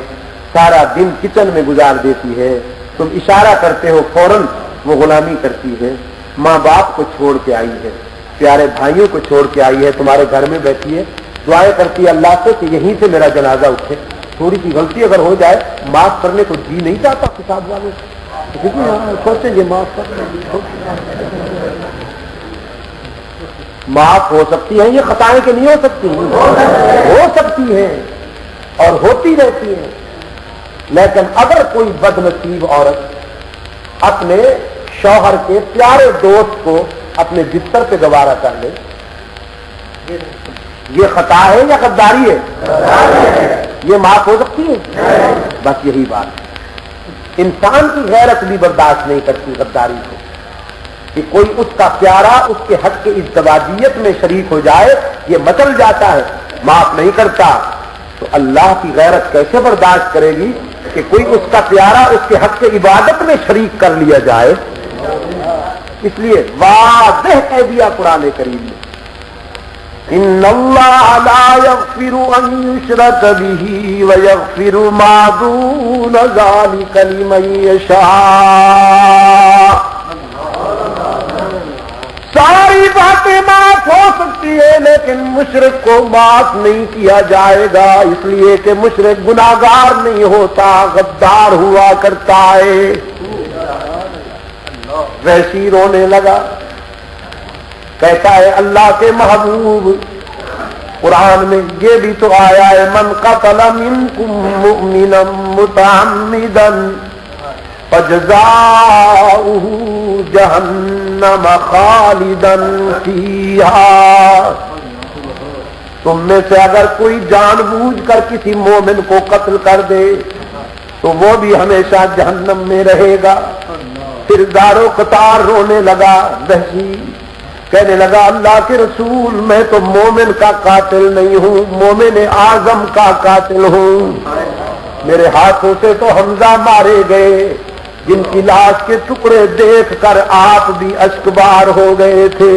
سارا دن کچن میں گزار دیتی ہے، تم اشارہ کرتے ہو فوراً وہ غلامی کرتی ہے. ماں باپ کو چھوڑ کے آئی ہے، پیارے بھائیوں کو چھوڑ کے آئی ہے، تمہارے گھر میں بیٹھی ہے، دعائیں کرتی ہے اللہ سے کہ یہیں سے میرا جنازہ اٹھے. تھوڑی سی غلطی اگر ہو جائے معاف کرنے کو جی نہیں چاہتا حساب والوں سے، سوچیں یہ معاف کر معاف ہو سکتی ہیں. یہ خطائیں کہ نہیں ہو سکتی؟ ہو سکتی ہیں اور ہوتی رہتی ہیں. لیکن اگر کوئی بد نصیب عورت اپنے شوہر کے پیارے دوست کو اپنے بستر پہ گوارا کر لے، یہ خطا ہے یا غداری ہے؟ یہ معاف ہو سکتی ہے؟ بس یہی بات ہے. انسان کی غیرت بھی برداشت نہیں کرتی غداری کو، کہ کوئی اس کا پیارا اس کے حق کی ازدواجیت میں شریک ہو جائے، یہ مچل جاتا ہے، معاف نہیں کرتا. تو اللہ کی غیرت کیسے برداشت کرے گی کہ کوئی اس کا پیارا اس کے حق کی عبادت میں شریک کر لیا جائے؟ اس لیے واضح کہہ دیا قرآن کریم نے، ان اللہ لا یغفر ان یشرک بہ ویغفر ما دون ذلک لمن یشاء. ساری باتیں معاف ہو سکتی ہے لیکن مشرک کو معاف نہیں کیا جائے گا، اس لیے کہ مشرک گناہگار نہیں ہوتا، غدار ہوا کرتا ہے. ویسی رونے لگا، کہتا ہے اللہ کے محبوب، قرآن میں یہ بھی تو آیا ہے من قتل منکم مؤمنا متعمدا فجزاؤہ جہنم خالدا فیہا. تم میں سے اگر کوئی جان بوجھ کر کسی مومن کو قتل کر دے تو وہ بھی ہمیشہ جہنم میں رہے گا. پھر دارو قطار رونے لگا. وحشی کہنے لگا اللہ کے رسول میں تو مومن کا قاتل نہیں ہوں، مومن اعظم کا قاتل ہوں. میرے ہاتھوں سے تو حمزہ مارے گئے جن کی لاش کے ٹکڑے دیکھ کر آپ بھی اشکبار ہو گئے تھے.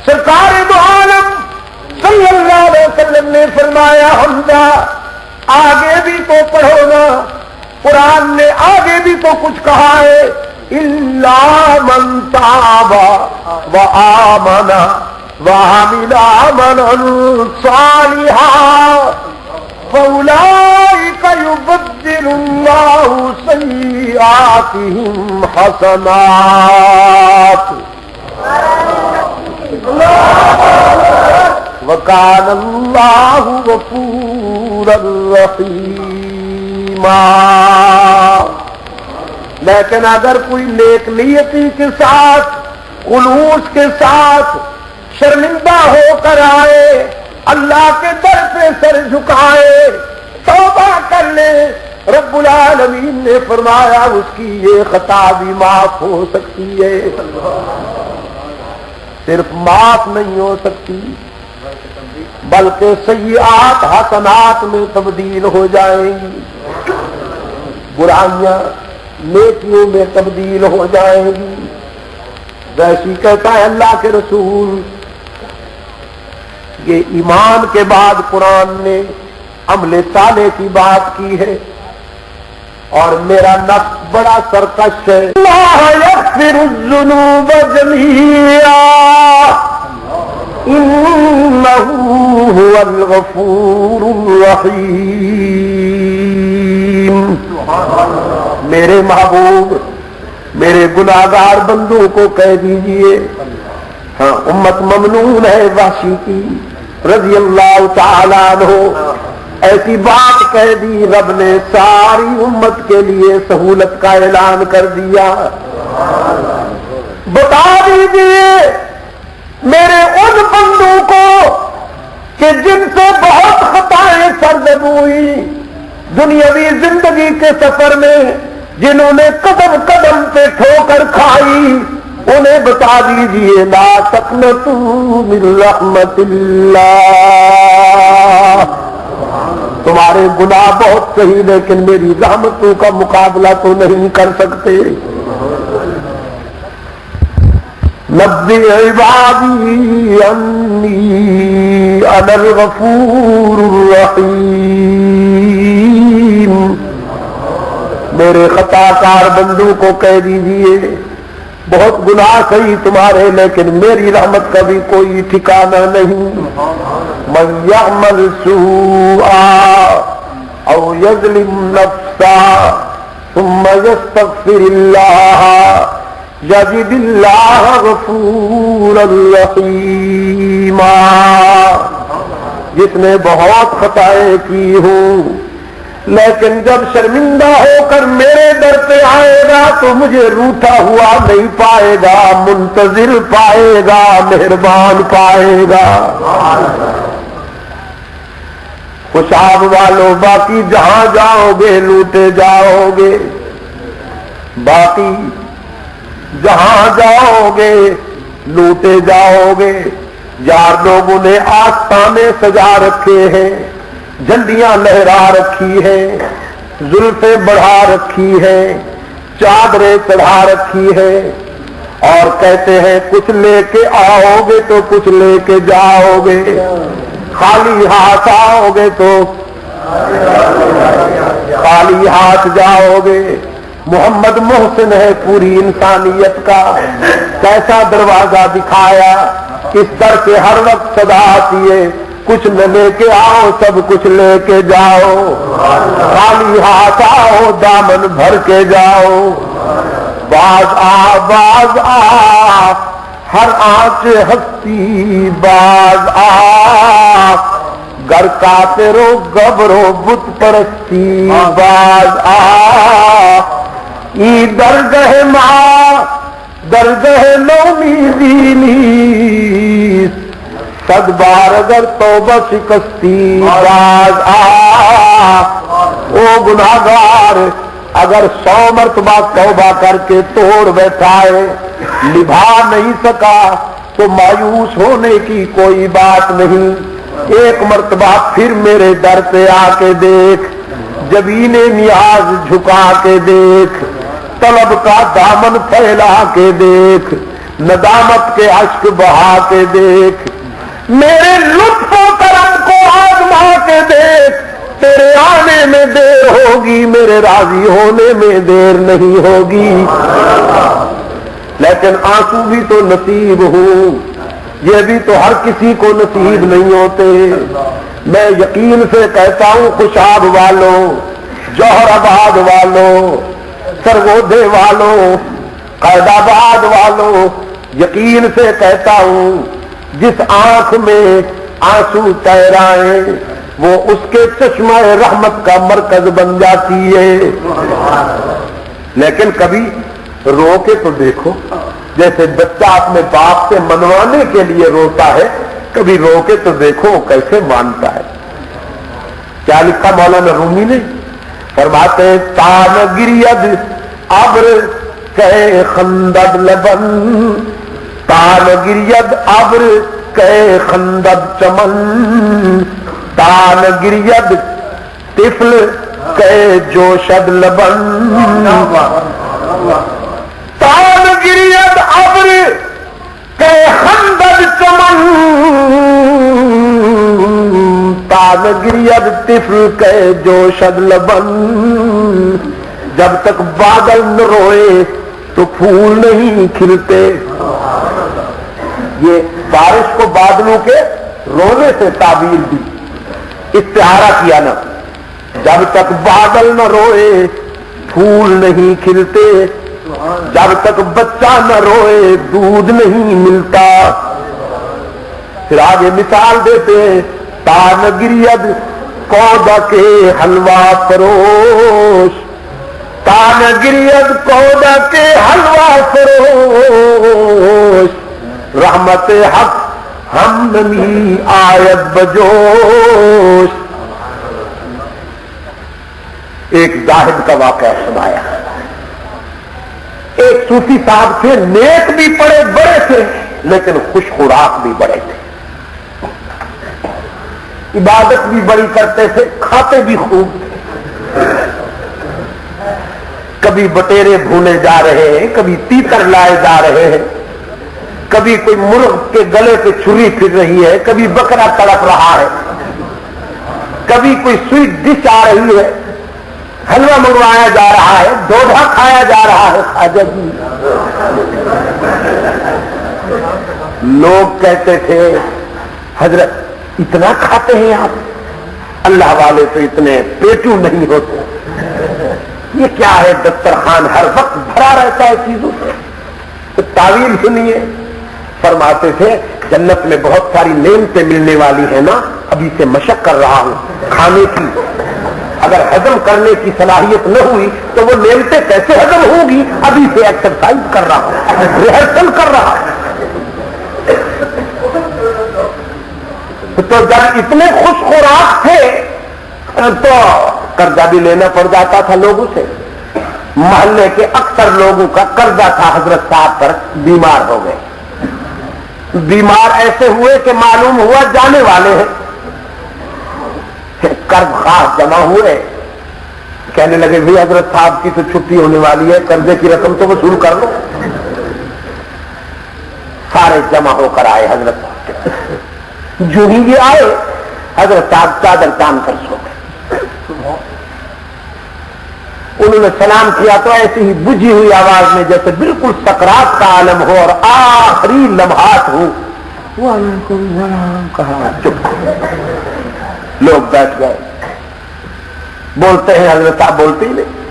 سرکار دو عالم صلی اللہ علیہ وسلم نے فرمایا حمزہ آگے بھی تو پڑھو نا، قرآن نے آگے بھی تو کچھ کہا ہے، الا من تاب وآمن وعمل عملا صالحا فاولئک یبدل اللہ سیئاتہم حسنات وکان اللہ غفورا رحیما۔ لیکن اگر کوئی نیک نیتی کے ساتھ، خلوص کے ساتھ شرمندہ ہو کر آئے، اللہ کے در پہ سر جھکائے، توبہ کر لے، رب العالمین نے فرمایا اس کی یہ خطا بھی معاف ہو سکتی ہے۔ صرف معاف نہیں ہو سکتی بلکہ سیئات حسنات میں تبدیل ہو جائیں گی، برائیاں نیکیوں میں تبدیل ہو جائیں گی۔ ویسی کہتا ہے اللہ کے رسول، یہ ایمان کے بعد قرآن نے عمل صالح کی بات کی ہے، اور میرا نفس بڑا سرکش ہے۔ اللہ یغفر الذنوب جمیعا انہ هو الغفور الرحیم۔ میرے محبوب میرے گناہگار بندوں کو کہہ دیجئے، ہاں امت ممنون ہے وحشی کی رضی اللہ تعالیٰ عنہ، ایسی بات کہہ دی، رب نے ساری امت کے لیے سہولت کا اعلان کر دیا۔ بتا دیجئے میرے ان بندوں کو کہ جن سے بہت خطائیں سرزد ہوئی دنیاوی زندگی کے سفر میں، جنہوں نے قدم قدم پہ ٹھوکر کھائی، انہیں بتا دیجئے لا تقنطوا من رحمت اللہ۔ تمہارے گناہ بہت صحیح لیکن میری رحمتوں کا مقابلہ تو نہیں کر سکتے۔ نبئ عبادی انی انا الغفور الرحیم۔ میرے خطا کار بندوں کو کہہ دیجئے بہت گناہ صحیح تمہارے لیکن میری رحمت کا بھی کوئی ٹھکانہ نہیں۔ من یعمل سوءا او یظلم نفسا ثم یستغفر اللہ یجد اللہ غفورا رحیما۔ جس نے بہت خطائیں کی ہوں لیکن جب شرمندہ ہو کر میرے در پہ آئے گا تو مجھے روٹھا ہوا نہیں پائے گا، منتظر پائے گا، مہربان پائے گا۔ خوشاب والوں باقی جہاں جاؤ گے لوٹے جاؤ گے، باقی جہاں جاؤ گے لوٹے جاؤ گے۔ یار لوگوں نے آستانے سجا رکھے ہیں، جھنڈیاں لہرا رکھی ہے، زلفیں بڑھا رکھی ہے، چادریں چڑھا رکھی ہے، اور کہتے ہیں کچھ لے کے آؤ گے تو کچھ لے کے جاؤ گے، خالی ہاتھ آؤ گے تو خالی ہاتھ جاؤ گے۔ محمد محسن ہے پوری انسانیت کا، کیسا دروازہ دکھایا، اس در سے ہر وقت صدا آتی ہے کچھ نہ لے کے آؤ سب کچھ لے کے جاؤ، خالی ہاتھ آؤ دامن بھر کے جاؤ۔ باز آ ہر آنچ ہستی باز آ، گر کافرو گبرو بت پرستی باز آ۔ ای درگہ ماں درگہ نومیدی نیست، صد بار اگر توبہ شکستی باز آ۔ او گناہگار اگر 100 مرتبہ توبہ کر کے توڑ بیٹھائے نبھا نہیں سکا تو مایوس ہونے کی کوئی بات نہیں، ایک مرتبہ پھر میرے در پہ آ کے دیکھ، جبین نیاز جھکا کے دیکھ، طلب کا دامن پھیلا کے دیکھ، ندامت کے اشک بہا کے دیکھ، میرے لطف و کرم کو آزما کے دیکھ، تیرے آنے میں دیر ہوگی میرے راضی ہونے میں دیر نہیں ہوگی۔ لیکن آنسو بھی تو نصیب ہوں، یہ بھی تو ہر کسی کو نصیب نہیں ہوتے۔ میں یقین سے کہتا ہوں خوشاب والوں، جوہر آباد والوں، سرگودے والوں، قائدآباد والوں، یقین سے کہتا ہوں جس آنکھ میں آنسو تیرائیں وہ اس کے چشمہ رحمت کا مرکز بن جاتی ہے۔ لیکن کبھی رو کے تو دیکھو، جیسے بچہ اپنے باپ سے منوانے کے لیے روتا ہے، کبھی رو کے تو دیکھو وہ کیسے مانتا ہے۔ کیا لکھا مولانا رومی نے؟ فرماتے ہیں تان گرید ابر کہ خندد لبن، تان گرید ابر کہ خندد چمن، تان گرید طفل کہ جوشد لبن، تان گرید ابر کہ خندد چمن، تان گرید طفل کہ جوشد لبن۔ جب تک بادل نہ روئے تو پھول نہیں کھلتے۔ یہ بارش کو بادلوں کے رونے سے تعبیر دی، استعارہ کیا نا۔ جب تک بادل نہ روئے پھول نہیں کھلتے، جب تک بچہ نہ روئے دودھ نہیں ملتا۔ پھر آگے مثال دیتے ہیں تان گرید کودا کے حلوہ فروش، تان گرید کودا کے حلوہ فروش، رحمت حق ہم نمی آیت بجوش۔ ایک زاہد کا واقعہ سنایا۔ ایک صوفی صاحب تھے، نیک بھی پڑے بڑے تھے لیکن خوش خوراک بھی بڑے تھے، عبادت بھی بڑی کرتے تھے، کھاتے بھی خوب تھے۔ کبھی بٹیرے بھونے جا رہے ہیں، کبھی تیتر لائے جا رہے ہیں، کبھی کوئی مرغ کے گلے پہ چھری پھر رہی ہے، کبھی بکرا تڑپ رہا ہے، کبھی کوئی سویٹ ڈش آ رہی ہے، حلوہ منگوایا جا رہا ہے، ڈوڈھا کھایا جا رہا ہے۔ خواجہ جی لوگ کہتے تھے حضرت اتنا کھاتے ہیں آپ؟ اللہ والے تو اتنے پیٹو نہیں ہوتے۔ یہ کیا ہے دسترخوان ہر وقت بھرا رہتا ہے چیزوں سے؟ تو تعویل سنیے، فرماتے تھے جنت میں بہت ساری نعمتیں ملنے والی ہیں نا، ابھی سے مشق کر رہا ہوں کھانے کی، اگر ہضم کرنے کی صلاحیت نہ ہوئی تو وہ نعمتیں کیسے ہضم ہوں گی؟ ابھی سے ایکسرسائز کر رہا ہوں، ریہرسل کر رہا ہوں۔ تو جب اتنے خوش خوراک تھے تو قرضہ بھی لینا پڑ جاتا تھا لوگوں سے۔ محلے کے اکثر لوگوں کا قرضہ تھا حضرت صاحب پر، بیمار ہو گئے۔ بیمار ایسے ہوئے کہ معلوم ہوا جانے والے ہیں، قرض خاص جمع ہوئے، کہنے لگے بھی حضرت صاحب کی تو چھٹی ہونے والی ہے، قرضے کی رقم تو وصول کر لو۔ سارے جمع ہو کر آئے حضرت صاحب کے، جو ہی یہ آئے حضرت صاحب چادر تان کر سو گئے۔ انہوں نے سلام کیا تو ایسی ہی بجھی ہوئی آواز میں جیسے بالکل سکرات کا عالم ہو اور آخری لمحات ہوں، وعلیکم السلام کہا، چپ۔ لوگ بیٹھ گئے، بولتے ہیں حضرت صاحب بولتے ہی نہیں۔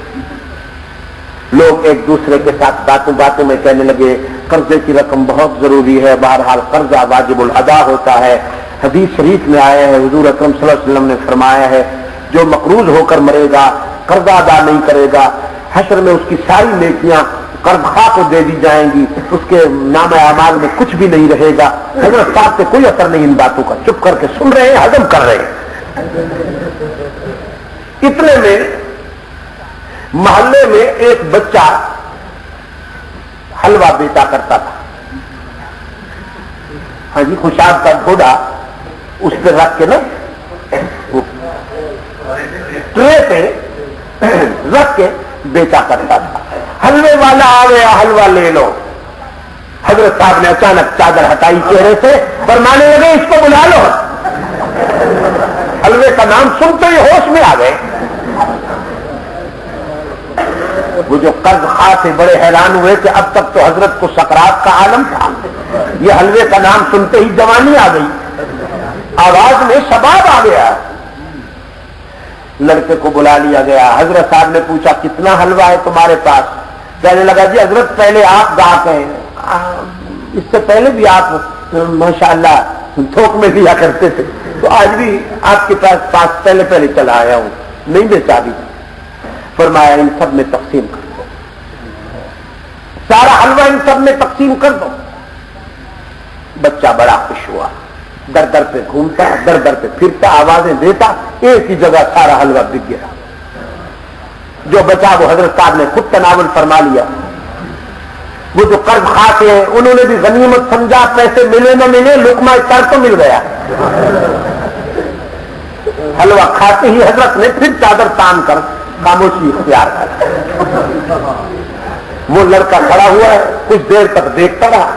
لوگ ایک دوسرے کے ساتھ باتوں میں کہنے لگے قرضے کی رقم بہت ضروری ہے، بہرحال قرضہ واجب الادا ہوتا ہے۔ حدیث شریف میں آیا ہے، حضور اکرم صلی اللہ علیہ وسلم نے فرمایا ہے جو مقروض ہو کر مرے گا، قرضہ ادا نہیں کرے گا، حشر میں اس کی ساری نیکیاں قرض خواہ کو دے دی جائیں گی، اس کے نام اعمال میں کچھ بھی نہیں رہے گا۔ حضرت صاحب سے کوئی اثر نہیں ان باتوں کا، چپ کر کے سن رہے ہیں، ہضم کر رہے ہیں۔ اتنے میں محلے میں ایک بچہ حلوہ بیچا کرتا تھا، ہاں جی، خوشاب کا ڈھوڈا اس پہ رکھ کے نا ٹرے پہ رکھ کے بیچا کرتا تھا۔ حلوے والا آ گیا، حلوہ لے لو۔ حضرت صاحب نے اچانک چادر ہٹائی چہرے سے، فرمانے لگے اس کو بلا لو۔ حلوے کا نام سنتے ہی ہوش میں آ گئے۔ وہ جو قرض خواہ تھے بڑے حیران ہوئے کہ اب تک تو حضرت کو سکرات کا عالم تھا، یہ حلوے کا نام سنتے ہی جوانی آ گئی، آواز میں شباب آ گیا۔ لڑکے کو بلا لیا گیا. حضرت صاحب نے پوچھا کتنا حلوہ ہے تمہارے پاس؟ کہنے لگا جی حضرت پہلے آپ گاہک ہیں, اس سے پہلے بھی آپ ماشاءاللہ تھوک میں لیا کرتے تھے, تو آج بھی آپ کے پاس پہلے چلا آیا ہوں, نہیں بیچا بھی. فرمایا ان سب میں تقسیم کر دو, سارا حلوہ ان سب میں تقسیم کر دو. بچہ بڑا خوش ہوا, در در پہ گھومتا, در در پہ پھرتا, آوازیں دیتا, ایک ہی جگہ سارا حلوہ بک گیا. جو بچا وہ حضرت صاحب نے خود تناول فرما لیا. وہ جو قرض کھاتے ہیں انہوں نے بھی غنیمت سمجھا, پیسے ملے نہ ملے لقمہ تر تو مل گیا. حلوہ کھاتے ہی حضرت نے پھر چادر تان کر خاموشی اختیار کر. وہ لڑکا کھڑا ہوا ہے, کچھ دیر تک دیکھتا رہا,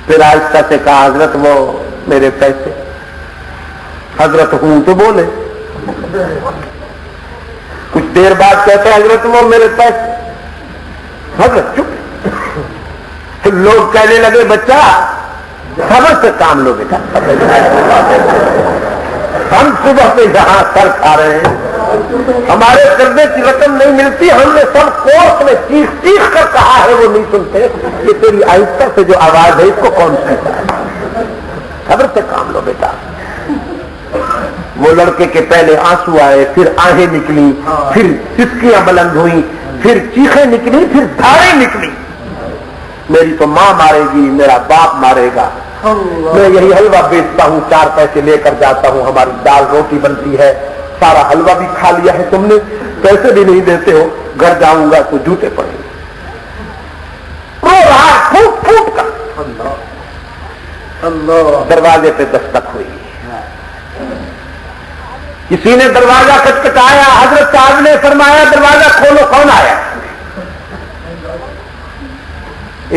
پھر آہستہ سے کہا حضرت وہ میرے پیسے. حضرت ہوں تو بولے. کچھ دیر بعد کہتے ہیں حضرت وہ میرے پیسے. حضرت چپ. لوگ کہنے لگے بچہ صبر سے کام لو بیٹا, ہم صبح سے یہاں سر کھا رہے ہیں, ہمارے قرضے کی رقم نہیں ملتی, ہم نے سب کورٹ میں چیخ چیخ کر کہا ہے وہ نہیں سنتے. یہ تیری آہستہ سے جو آواز ہے اس کو کون سنتا ہے؟ صبر سے کام لو بیٹا. وہ لڑکے کے پہلے آنسو آئے, پھر آہیں نکلی, پھر سسکیاں بلند ہوئیں, پھر چیخیں نکلی, پھر دھاریں نکلی. میری تو ماں مارے گی, میرا باپ مارے گا, میں یہی حلوہ بیچتا ہوں, 4 پیسے لے کر جاتا ہوں, ہماری دال روٹی بنتی ہے, سارا حلوہ بھی کھا لیا ہے تم نے, پیسے بھی نہیں دیتے ہو, گھر جاؤں گا تو جوتے پڑیں گے. رو رہا پھوٹ پھوٹ کر. دروازے پہ دستک ہوئی, کسی نے دروازہ کٹکھٹایا. حضرت صاحب نے فرمایا دروازہ کھولو, کون آیا؟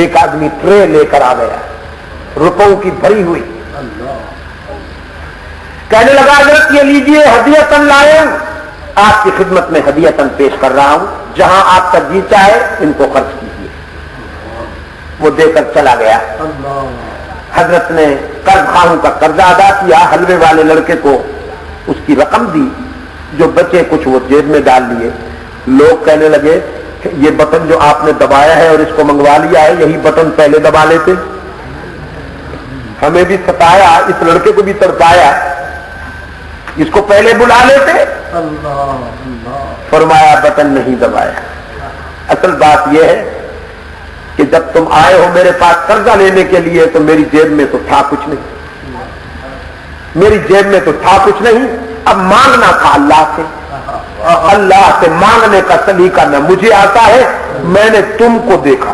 ایک آدمی ٹرے لے کر آ گیا, روپوں کی بھری ہوئی. کہنے لگا حضرت یہ لیجئے ہدیتاً لائے, آپ کی خدمت میں ہدیتاً پیش کر رہا ہوں, جہاں آپ کا جی چاہے ان کو خرچ کیجیے. وہ دے کر چلا گیا. حضرت نے قرض خواہوں کا قرضہ ادا کیا, حلوے والے لڑکے کو اس کی رقم دی, جو بچے کچھ وہ جیب میں ڈال لیے. لوگ کہنے لگے یہ بٹن جو آپ نے دبایا ہے اور اس کو منگوا لیا ہے, یہی بٹن پہلے دبا لیتے, ہمیں بھی ستایا, اس لڑکے کو بھی تڑپایا, اس کو پہلے بلا لیتے. فرمایا بٹن نہیں دبایا. اصل بات یہ ہے کہ جب تم آئے ہو میرے پاس قرضہ لینے کے لیے تو میری جیب میں تو تھا کچھ نہیں, میری جیب میں تو تھا کچھ نہیں. اب مانگنا تھا اللہ سے, اللہ سے مانگنے کا سلیقہ نہ مجھے آتا ہے. میں نے تم کو دیکھا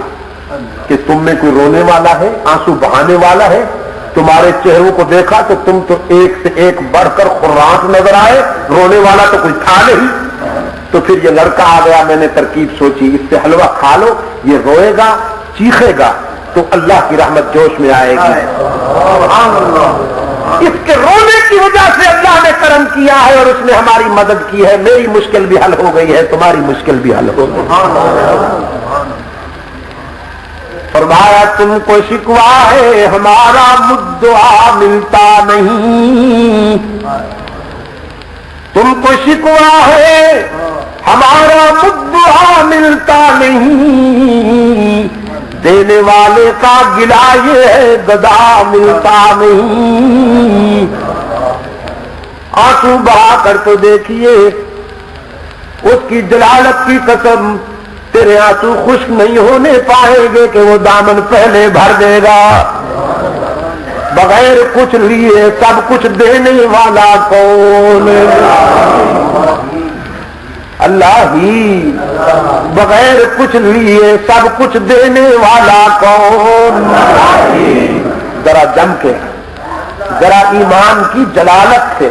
کہ تم میں کوئی رونے والا ہے, آنسو بہانے والا ہے, تمہارے چہروں کو دیکھا تو تم تو ایک سے ایک بڑھ کر خراٹ نظر آئے, رونے والا تو کوئی تھا نہیں. تو پھر یہ لڑکا آ گیا, میں نے ترکیب سوچی اس سے حلوہ کھا لو, یہ روئے گا چیخے گا تو اللہ کی رحمت جوش میں آئے گی. اس کے رونے کی وجہ سے اللہ نے کرم کیا ہے اور اس نے ہماری مدد کی ہے. میری مشکل بھی حل ہو گئی ہے, تمہاری مشکل بھی حل ہو گئی. فرمایا تم کو شکوا ہے ہمارا مدعا ملتا نہیں, تم کو شکوا ہے ہمارا مدعا ملتا نہیں, دینے والے کا گلا یہ ہے گدا ملتا نہیں. آنسو بہا کر تو دیکھیے, اس کی جلالت کی قسم تیرے آنسو خشک نہیں ہونے پائیں گے کہ وہ دامن پہلے بھر دے گا. بغیر کچھ لیے سب کچھ دینے والا کون؟ اللہ ہی. بغیر کچھ لیے سب کچھ دینے والا کون؟ ذرا جم کے, ذرا ایمان کی جلالت سے,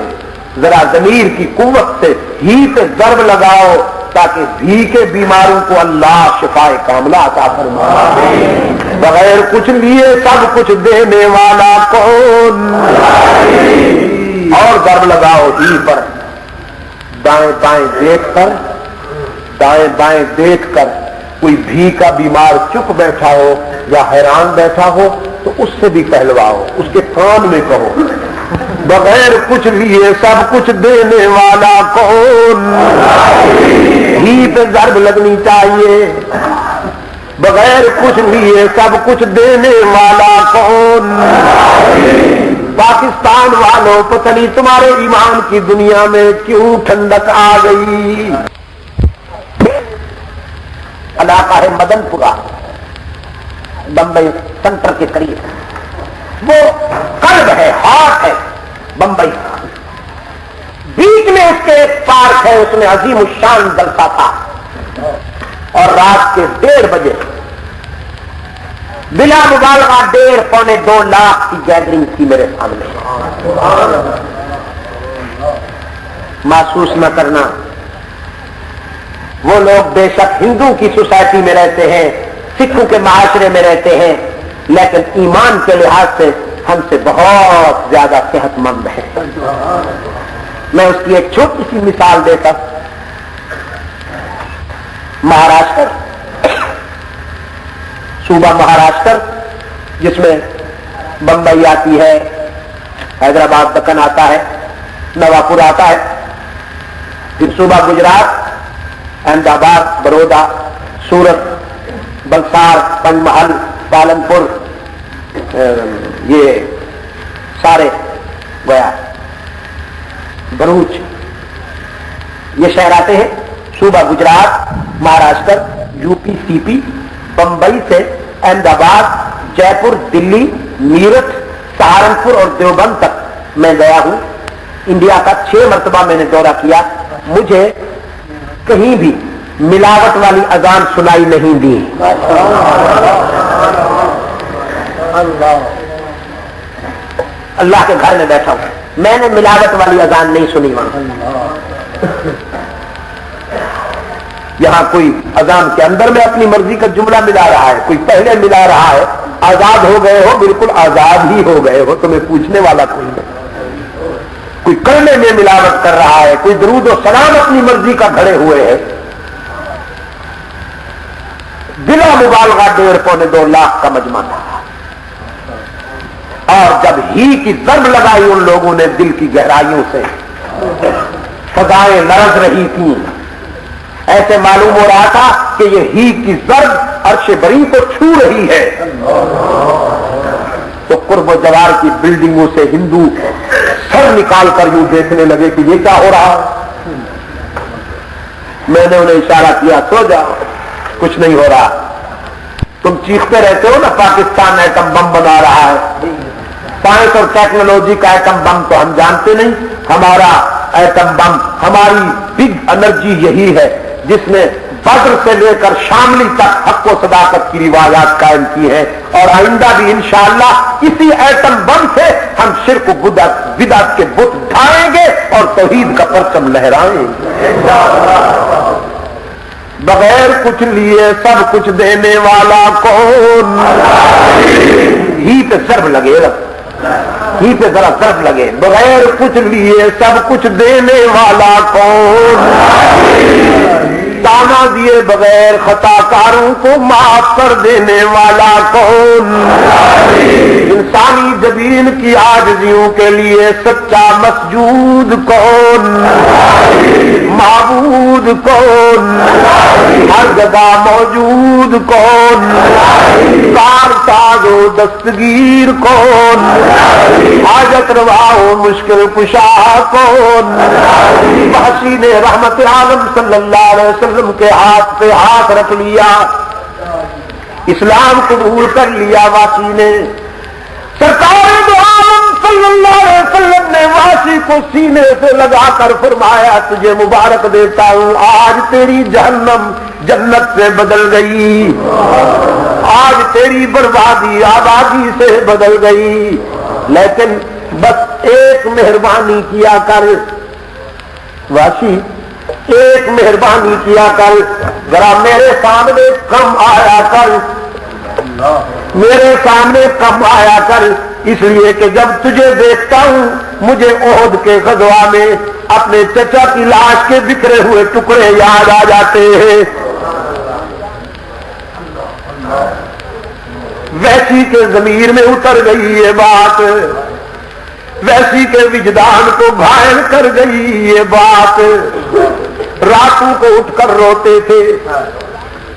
ذرا ضمیر کی قوت سے ہی سے ضرب لگاؤ تاکہ بھی کے بیماروں کو اللہ شفائے کاملہ عطا فرمائے. بغیر کچھ لیے سب کچھ دینے والا کون؟ اور ضرب لگاؤ ہی پر. دائیں بائیں دیکھ کر, دائیں بائیں دیکھ کر کوئی بھی کا بیمار چپ بیٹھا ہو یا حیران بیٹھا ہو تو اس سے بھی کہلواؤ, اس کے کان میں کہو بغیر کچھ لیے سب کچھ دینے والا کون؟ ہی پہ ضرب لگنی چاہیے. بغیر کچھ لیے سب کچھ دینے والا کون؟ پاکستان والوں پتہ نہیں تمہارے ایمان کی دنیا میں کیوں ٹھنڈک آ گئی. علاقہ ہے مدن پورہ، بمبئی سینٹر کے قریب. وہ قلب ہے، ہارٹ ہے بمبئی کا. بیچ میں اس کے ایک پارک ہے، اس میں عظیم الشان جلسہ تھا اور رات کے 1:30 بجے بلا مبالغہ 1.5-2 لاکھ کی گیدرنگ تھی میرے سامنے. محسوس نہ کرنا وہ لوگ بے شک ہندو کی سوسائٹی میں رہتے ہیں، سکھوں کے معاشرے میں رہتے ہیں، لیکن ایمان کے لحاظ سے ہم سے بہت زیادہ صحت مند ہیں. میں اس کی ایک چھوٹی سی مثال دیتا ہوں. مہاراشٹر، صوبہ مہاراشٹر جس میں بمبئی آتی ہے، حیدرآباد دکن آتا ہے، نواپور آتا ہے، پھر صوبہ گجرات، احمد آباد، برودا، سورت، بلسار، پنج محل، پالنپور، یہ سارے گیا، بروچ، یہ شہر آتے ہیں. صوبہ گجرات، مہاراشٹر، یو پی، سی پی، بمبئی سے احمد آباد، جے پور، دلی، میرٹھ، سہارنپور اور دیوبند تک میں گیا ہوں. انڈیا کا 6 مرتبہ میں نے دورہ کیا. مجھے کہیں بھی ملاوٹ والی اذان سنائی نہیں دی. اللہ کے گھر میں بیٹھا ہوں، میں نے ملاوٹ والی اذان نہیں سنی وہاں. یہاں کوئی اذان کے اندر میں اپنی مرضی کا جملہ ملا رہا ہے، کوئی پہلے ملا رہا ہے. آزاد ہو گئے ہو، بالکل آزاد ہی ہو گئے ہو، تمہیں پوچھنے والا کوئی نہیں. کوئی کرنے میں ملاوٹ کر رہا ہے، کوئی درود و سلام اپنی مرضی کا گھڑے ہوئے ہے. بلا مبالغہ 1.5-2 لاکھ کا مجمع تھا. اور جب ہی کی ضرب لگائی ان لوگوں نے دل کی گہرائیوں سے، فضائیں لرز رہی تھیں. ایسے معلوم ہو رہا تھا کہ یہ ہی کی ضرب عرش بری کو چھو رہی ہے. تو قرب و جوار کی بلڈنگوں سے ہندو سر نکال کر یوں دیکھنے لگے کہ یہ کیا ہو رہا ہے. میں نے انہیں اشارہ کیا، سو جاؤ، کچھ نہیں ہو رہا. تم چیختے رہتے ہو نا پاکستان ایٹم بم بنا رہا ہے. سائنس اور ٹیکنالوجی کا ایٹم بم تو ہم جانتے نہیں. ہمارا ایٹم بم، ہماری بگ انرجی یہی ہے جس نے بدر سے لے کر شاملی تک حق و صداقت کی روایات قائم کی ہے. اور آئندہ بھی انشاءاللہ اسی ایٹم بم سے ہم شرک و بدعت کے بت ڈھائیں گے اور توحید کا پرچم لہرائیں گے. بغیر کچھ لیے سب کچھ دینے والا کون؟ ہی پہ ضرب لگے، ہی پہ ذرا ضرب لگے. بغیر کچھ لیے سب کچھ دینے والا کون؟ تانا دیے بغیر خطا کاروں کو معاف کر دینے والا کون؟ انسانی جبین کی عاجزیوں کے لیے سچا مسجود کون؟ معبود کون؟ ہر جگہ موجود کون؟ کار ساز و دستگیر کون؟ حاجت روا و مشکل کشا کون؟ حسین رحمت عالم صلی اللہ علیہ وسلم کے ہاتھ پہ ہاتھ رکھ لیا، اسلام قبول کر لیا واسی نے. سرکار دو عالم صلی اللہ علیہ وسلم نے واسی کو سینے سے لگا کر فرمایا، تجھے مبارک دیتا ہوں، آج تیری جہنم جنت سے بدل گئی، آج تیری بربادی آبادی سے بدل گئی. لیکن بس ایک مہربانی کیا کر واسی، ایک مہربانی کیا کر، ذرا میرے سامنے کم آیا کر، میرے سامنے کم آیا کر. اس لیے کہ جب تجھے دیکھتا ہوں مجھے احد کے غزوہ میں اپنے چچا کی لاش کے بکھرے ہوئے ٹکڑے یاد آ جاتے ہیں. ویسی کے ضمیر میں اتر گئی یہ بات. ویسی کے وجدان کو گھائل کر گئی یہ بات. راتوں کو اٹھ کر روتے تھے,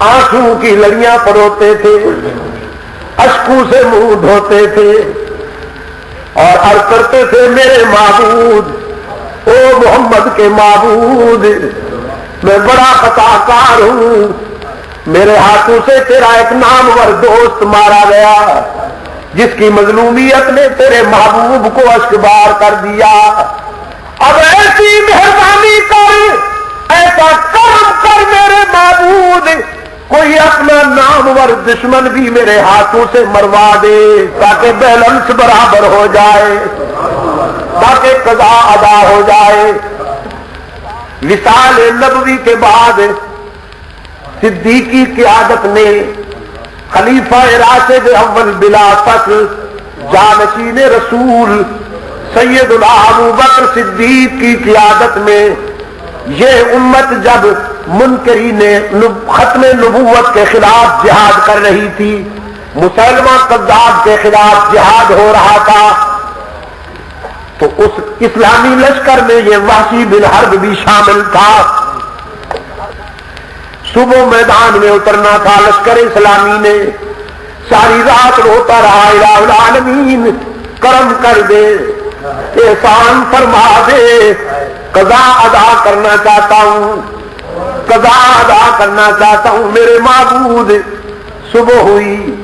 آنسو کی لڑیاں پروتے تھے, اشکوں سے منہ دھوتے تھے اور عرض کرتے تھے میرے معبود, او محمد کے معبود, میں بڑا خطا کار ہوں, میرے ہاتھوں سے تیرا ایک نامور دوست مارا گیا جس کی مظلومیت نے تیرے محبوب کو اشکبار کر دیا. اب ایسی مہربانی کر, ایسا کرم کر میرے معبود, کوئی اپنا نامور دشمن بھی میرے ہاتھوں سے مروا دے تاکہ بیلنس برابر ہو جائے, تاکہ قضا ادا ہو جائے. وصال نبوی کے بعد صدیقی قیادت نے خلیفہ راشد اول بلا فخر جانشین رسول سیدنا ابو بکر صدیق کی قیادت میں یہ امت جب منکرین ختم نبوت کے خلاف جہاد کر رہی تھی, مسلمہ کذاب کے خلاف جہاد ہو رہا تھا, تو اس اسلامی لشکر میں یہ وحشی بن حرب بھی شامل تھا. صبح میدان میں اترنا تھا لشکر اسلامی نے, ساری رات روتا رہا الہ العالمین کرم کر دے, احسان فرما دے, قضا ادا کرنا چاہتا ہوں, قضا ادا کرنا چاہتا ہوں میرے معبود. صبح ہوئی,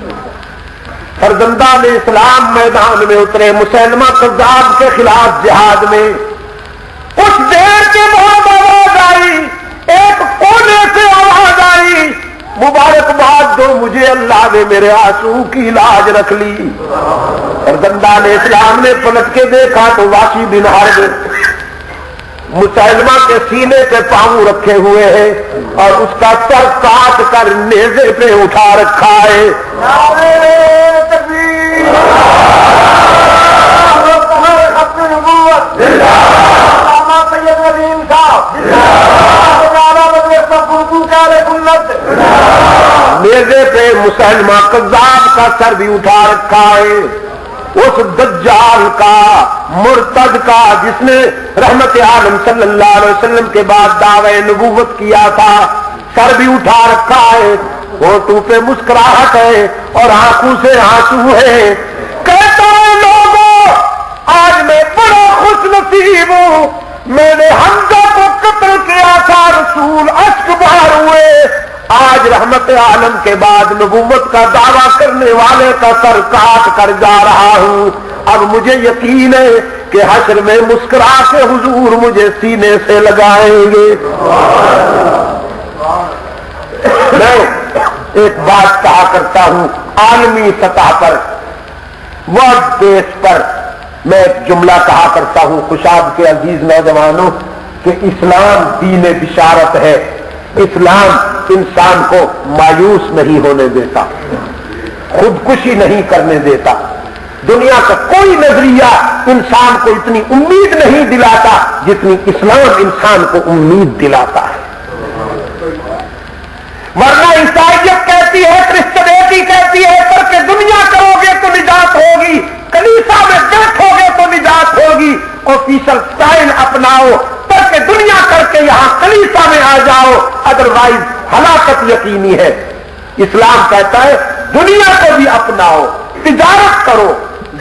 فرزندان اسلام میدان میں اترے مسلمہ کذاب کے خلاف جہاد میں. کچھ دیر کے بعد آواز آئی, ایک کونے سے آواز آئی, مبارکباد دو مجھے, اللہ نے میرے آنسو کی لاج رکھ لی. فرزندان اسلام نے پلٹ کے دیکھا تو وحشی بن حرب مسلمہ کے سینے پہ پاؤں رکھے ہوئے ہیں اور اس کا سر کاٹ کر نیزے پہ اٹھا رکھا ہے. نیزے پہ مسلمہ کذاب کا سر بھی اٹھا رکھا ہے, اس دجال کا, مرتد کا, جس نے رحمت عالم صلی اللہ علیہ وسلم کے بعد دعوی نبوت کیا تھا, سر بھی اٹھا رکھا ہے, ہونٹوں پہ مسکراہٹ ہے اور آنکھوں سے آنسو ہے. کہتا ہے لوگوں آج میں بڑا خوش نصیب ہوں, میں نے حمزہ کو قتل کیا تھا, رسول اشک بہار ہوئے, آج رحمت عالم کے بعد نبوت کا دعویٰ کرنے والے کا سر کاٹ کر جا رہا ہوں. اب مجھے یقین ہے کہ حشر میں مسکرا کے حضور مجھے سینے سے لگائیں گے. میں ایک بات کہا کرتا ہوں عالمی سطح پر, ورلڈ بیس پر, میں ایک جملہ کہا کرتا ہوں خوشاب کے عزیز نوجوانوں کہ اسلام دین بشارت ہے. اسلام انسان کو مایوس نہیں ہونے دیتا, خودکشی نہیں کرنے دیتا. دنیا کا کوئی نظریہ انسان کو اتنی امید نہیں دلاتا جتنی اسلام انسان کو امید دلاتا ہے. ورنہ عیسائیت کہتی ہے, کرسچنیتی کہتی ہے کر کے دنیا کرو گے تو نجات ہوگی, کلیسا میں بیٹھو گے تو نجات ہوگی, آفیشل سٹائل اپناؤ, کر کے دنیا کر کے یہاں کلیسا میں آ جاؤ, ادروائز ہلاکت یقینی ہے. اسلام کہتا ہے دنیا کو بھی اپناؤ, تجارت کرو,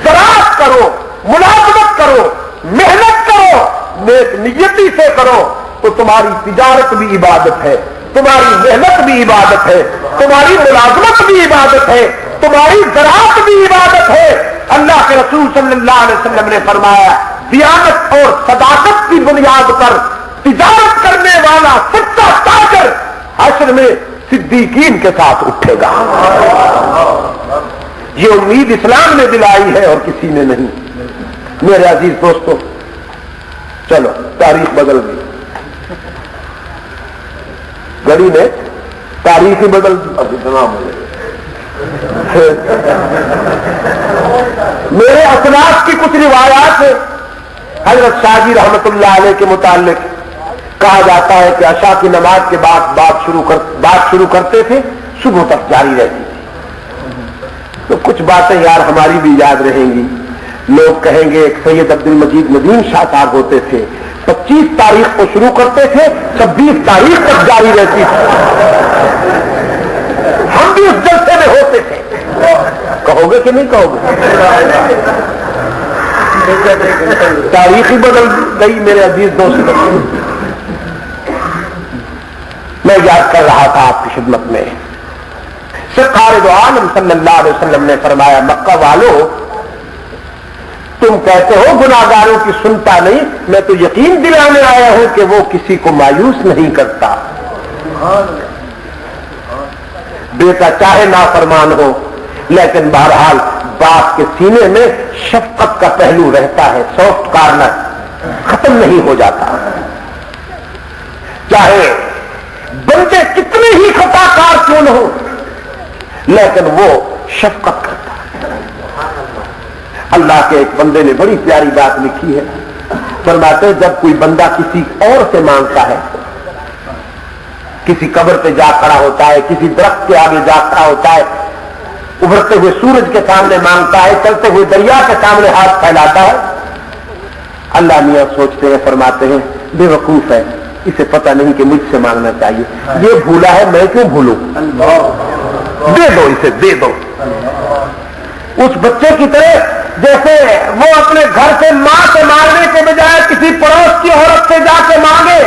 زراعت کرو, ملازمت کرو, محنت کرو, نیک نیتی سے کرو, تو تمہاری تجارت بھی عبادت ہے, تمہاری محنت بھی عبادت ہے, تمہاری ملازمت بھی عبادت ہے, تمہاری زراعت بھی عبادت ہے. اللہ کے رسول صلی اللہ علیہ وسلم نے فرمایا دیانت اور صداقت کی بنیاد پر تجارت کرنے والا سچا تاجر حشر میں صدیقین کے ساتھ اٹھے گا. یہ امید اسلام نے دلائی ہے اور کسی نے نہیں. میرے عزیز دوستو, چلو تاریخ بدل گئی, گھڑی نے تاریخ ہی بدل دی. اب اتنا میرے اسلاف کی کچھ روایات حضرت شاہ جی رحمت اللہ علیہ کے متعلق کہا جاتا ہے کہ عشاء کی نماز کے بعد بات شروع کرتے تھے, صبح تک جاری رہتی تھی. تو کچھ باتیں یار ہماری بھی یاد رہیں گی. لوگ کہیں گے ایک سید عبد المجید ندیم شاہ صاحب ہوتے تھے، 25 تاریخ کو شروع کرتے تھے، 26 تاریخ تک جاری رہتی تھی، ہم بھی اس جلسے میں ہوتے تھے. کہو گے کہ نہیں کہو گے؟ تاریخ ہی بدل گئی میرے عزیز دوست. میں یاد کر رہا تھا آپ کی خدمت میں، سرکار دو عالم صلی اللہ علیہ وسلم نے فرمایا مکہ والو تم کہتے ہو گناہگاروں کی سنتا نہیں، میں تو یقین دلانے آیا ہوں کہ وہ کسی کو مایوس نہیں کرتا. بیٹا چاہے نافرمان ہو لیکن بہرحال باپ کے سینے میں شفقت کا پہلو رہتا ہے، سافٹ کارنر ختم نہیں ہو جاتا. چاہے بندے کتنے ہی خطا کار کیوں نہ ہو لیکن وہ شفقت کرتا ہے. اللہ کے ایک بندے نے بڑی پیاری بات لکھی ہے، فرماتے ہیں جب کوئی بندہ کسی اور سے مانگتا ہے، کسی قبر پہ جا کھڑا ہوتا ہے، کسی درخت کے آگے جا کھڑا ہوتا ہے، ابھرتے ہوئے سورج کے سامنے مانگتا ہے، چلتے ہوئے دریا کے سامنے ہاتھ پھیلاتا ہے، اللہ میاں سوچتے ہیں، فرماتے ہیں بے وقوف ہے، اسے پتہ نہیں کہ مجھ سے مانگنا چاہیے، یہ بھولا ہے میں کیوں بھولوں، دے دو اسے دے دو. اس بچے کی طرح جیسے وہ اپنے گھر سے ماں سے مانگنے کے بجائے کسی پڑوس کی عورت سے جا کے مانگے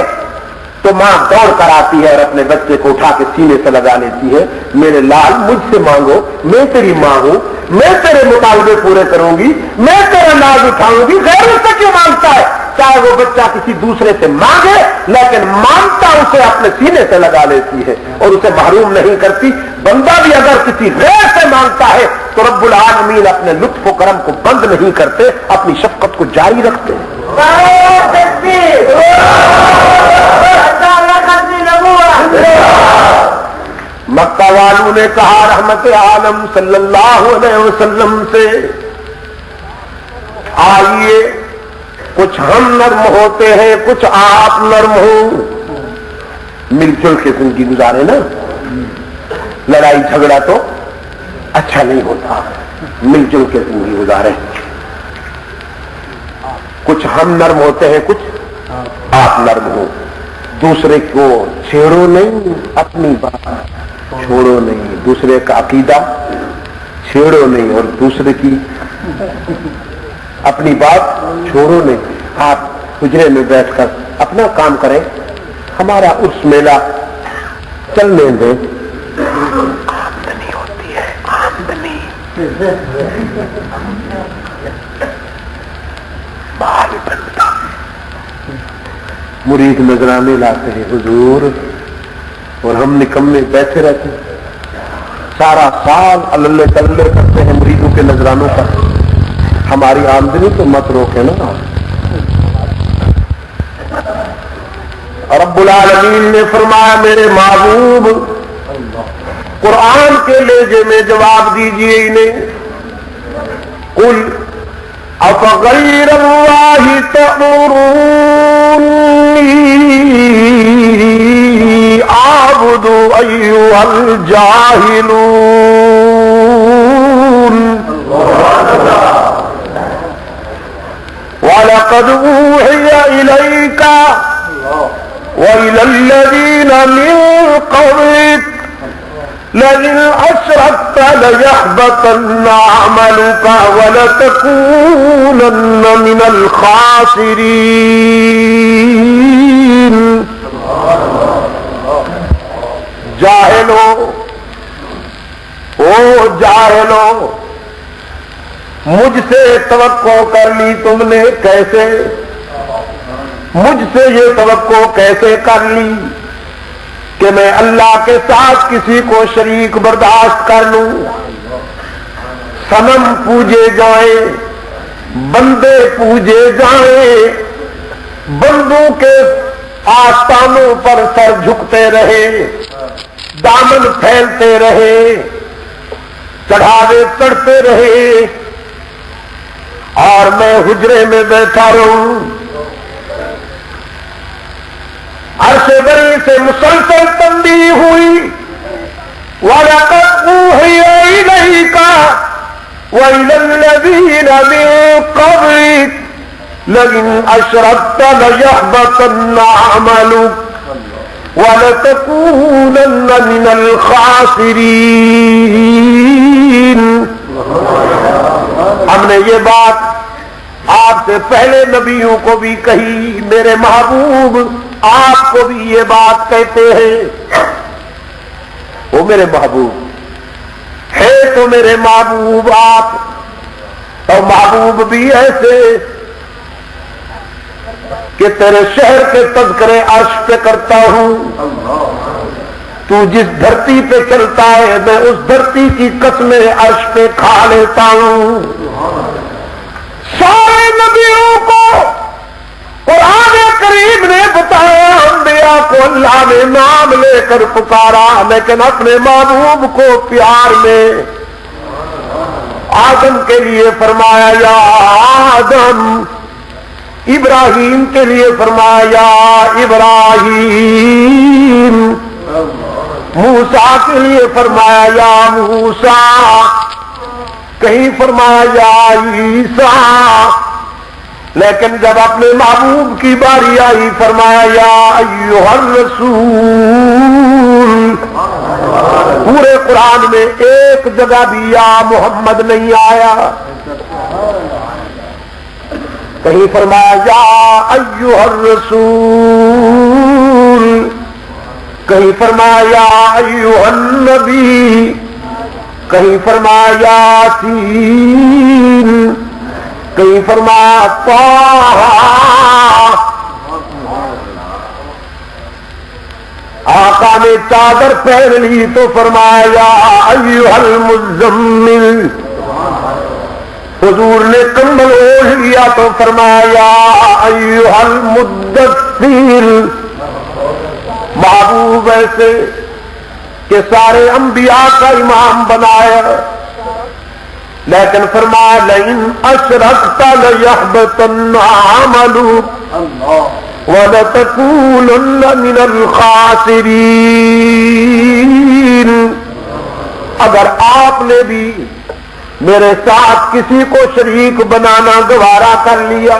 تو ماں دوڑ کر آتی ہے اور اپنے بچے کو اٹھا کے سینے سے لگا لیتی ہے، میرے لال مجھ سے مانگو، میں تیری ماں ہوں، میں تیرے مطالبے پورے کروں گی، میں تیرا ناز اٹھاؤں گی، غیروں سے کیوں مانگتا ہے؟ چاہے وہ بچہ کسی دوسرے سے مانگے لیکن مانگتا اسے اپنے سینے سے لگا لیتی ہے اور اسے محروم نہیں کرتی. بندہ بھی اگر کسی غیر سے مانگتا ہے تو رب العالمین اپنے لطف و کرم کو بند نہیں کرتے، اپنی شفقت کو جاری رکھتے ہیں. مکہ والوں نے کہا رحمت عالم صلی اللہ علیہ وسلم سے آئیے کچھ ہم نرم ہوتے ہیں کچھ آپ نرم ہو، مل جل کے زندگی گزارے نا، لڑائی جھگڑا تو اچھا نہیں ہوتا، مل جل کے زندگی گزارے. کچھ ہم نرم ہوتے ہیں کچھ آپ نرم ہو، دوسرے کو چھیڑو نہیں، اپنی بات چھوڑو نہیں، دوسرے کا عقیدہ چھیڑو نہیں اور دوسرے کی اپنی بات چھوڑو نہیں. آپ حجرے میں بیٹھ کر اپنا کام کریں، ہمارا عرس میلہ چلنے دیں. آمدنی ہوتی ہے آمدنی، بال بنتا. مرید نذرانے لاتے ہیں حضور اور ہم نکمے بیٹھے رہتے ہیں، سارا سال اللہ تلے کرتے ہیں مریدوں کے نذرانوں پر. ہماری آمدنی تو مت روکے نا. رب العالمین نے فرمایا میرے محبوب قرآن کے لہجے میں جواب دیجیے انہیں، قل افغیر اللہ تأمرونی اعبد ایھا الجاہلون وَلَقَدْ أُوحِيَ إِلَيْكَ وَإِلَى الَّذِينَ مِن قَبْلِكَ لَئِنْ أَشْرَكْتَ لَيَحْبَطَنَّ عَمَلُكَ وَلَتَكُونَنَّ مِنَ الْخَاسِرِينَ. جاہلو او جاہلو، مجھ سے توقع کر لی تم نے، کیسے؟ مجھ سے یہ توقع کیسے کر لی کہ میں اللہ کے ساتھ کسی کو شریک برداشت کر لوں؟ صنم پوجے جائیں، بندے پوجے جائیں، بندوں کے آستانوں پر سر جھکتے رہے، دامن پھیلتے رہے، چڑھاوے چڑھتے رہے اور میں حجرے میں بیٹھا رہوں. عرش بری سے مسلسل تنبیہ ہوئی، وَلَقَدْ أُوحِيَ إِلَيْكَ وَإِلَى الَّذِينَ مِن قَبْلِكَ لَئِنْ أَشْرَكْتَ لَيَحْبَطَنَّ عَمَلُكَ وَلَتَكُونَنَّ مِنَ الْخَاسِرِينَ۔ ہم نے یہ بات آپ سے پہلے نبیوں کو بھی کہی، میرے محبوب آپ کو بھی یہ بات کہتے ہیں۔ وہ میرے محبوب ہے تو میرے محبوب آپ، اور محبوب بھی ایسے کہ تیرے شہر کے تذکرے عرش پہ کرتا ہوں۔ تو جس دھرتی پہ چلتا ہے میں اس دھرتی کی قسمیں عرش پہ کھا لیتا ہوں۔ سارے نبیوں کو قرآن کریم نے بتایا، انبیاء کو اللہ نے نام لے کر پکارا، لیکن اپنے محبوب کو پیار میں آدم کے لیے فرمایا یا آدم، ابراہیم کے لیے فرمایا یا ابراہیم، موسیٰ کے لیے فرمایا یا موسیٰ، کہیں فرمایا یا عیسیٰ، لیکن جب اپنے محبوب کی باری آئی فرمایا یا ایھا الرسول۔ پورے قرآن میں ایک جگہ بھی یا محمد نہیں آیا، کہیں فرمایا یا ایھا الرسول، کہیں فرمایا یا ایھا النبی، کہیں فرمایا یاسین، کہیں فرمایا طٰہٰ۔ آقا نے چادر پہن لی تو فرمایا یا ایھا المزمل، حضور نے کمبل اوڑھ لیا تو فرمایا یا ایھا المدثر۔ محبوب ایسے کہ سارے انبیاء کا امام بنایا، لیکن فرمایا لئن اشرکت لیحبطن عملک وَلَتَكُونَنَّ مِنَ الْخَاسِرِينَ۔ اگر آپ نے بھی میرے ساتھ کسی کو شریک بنانا گوارا کر لیا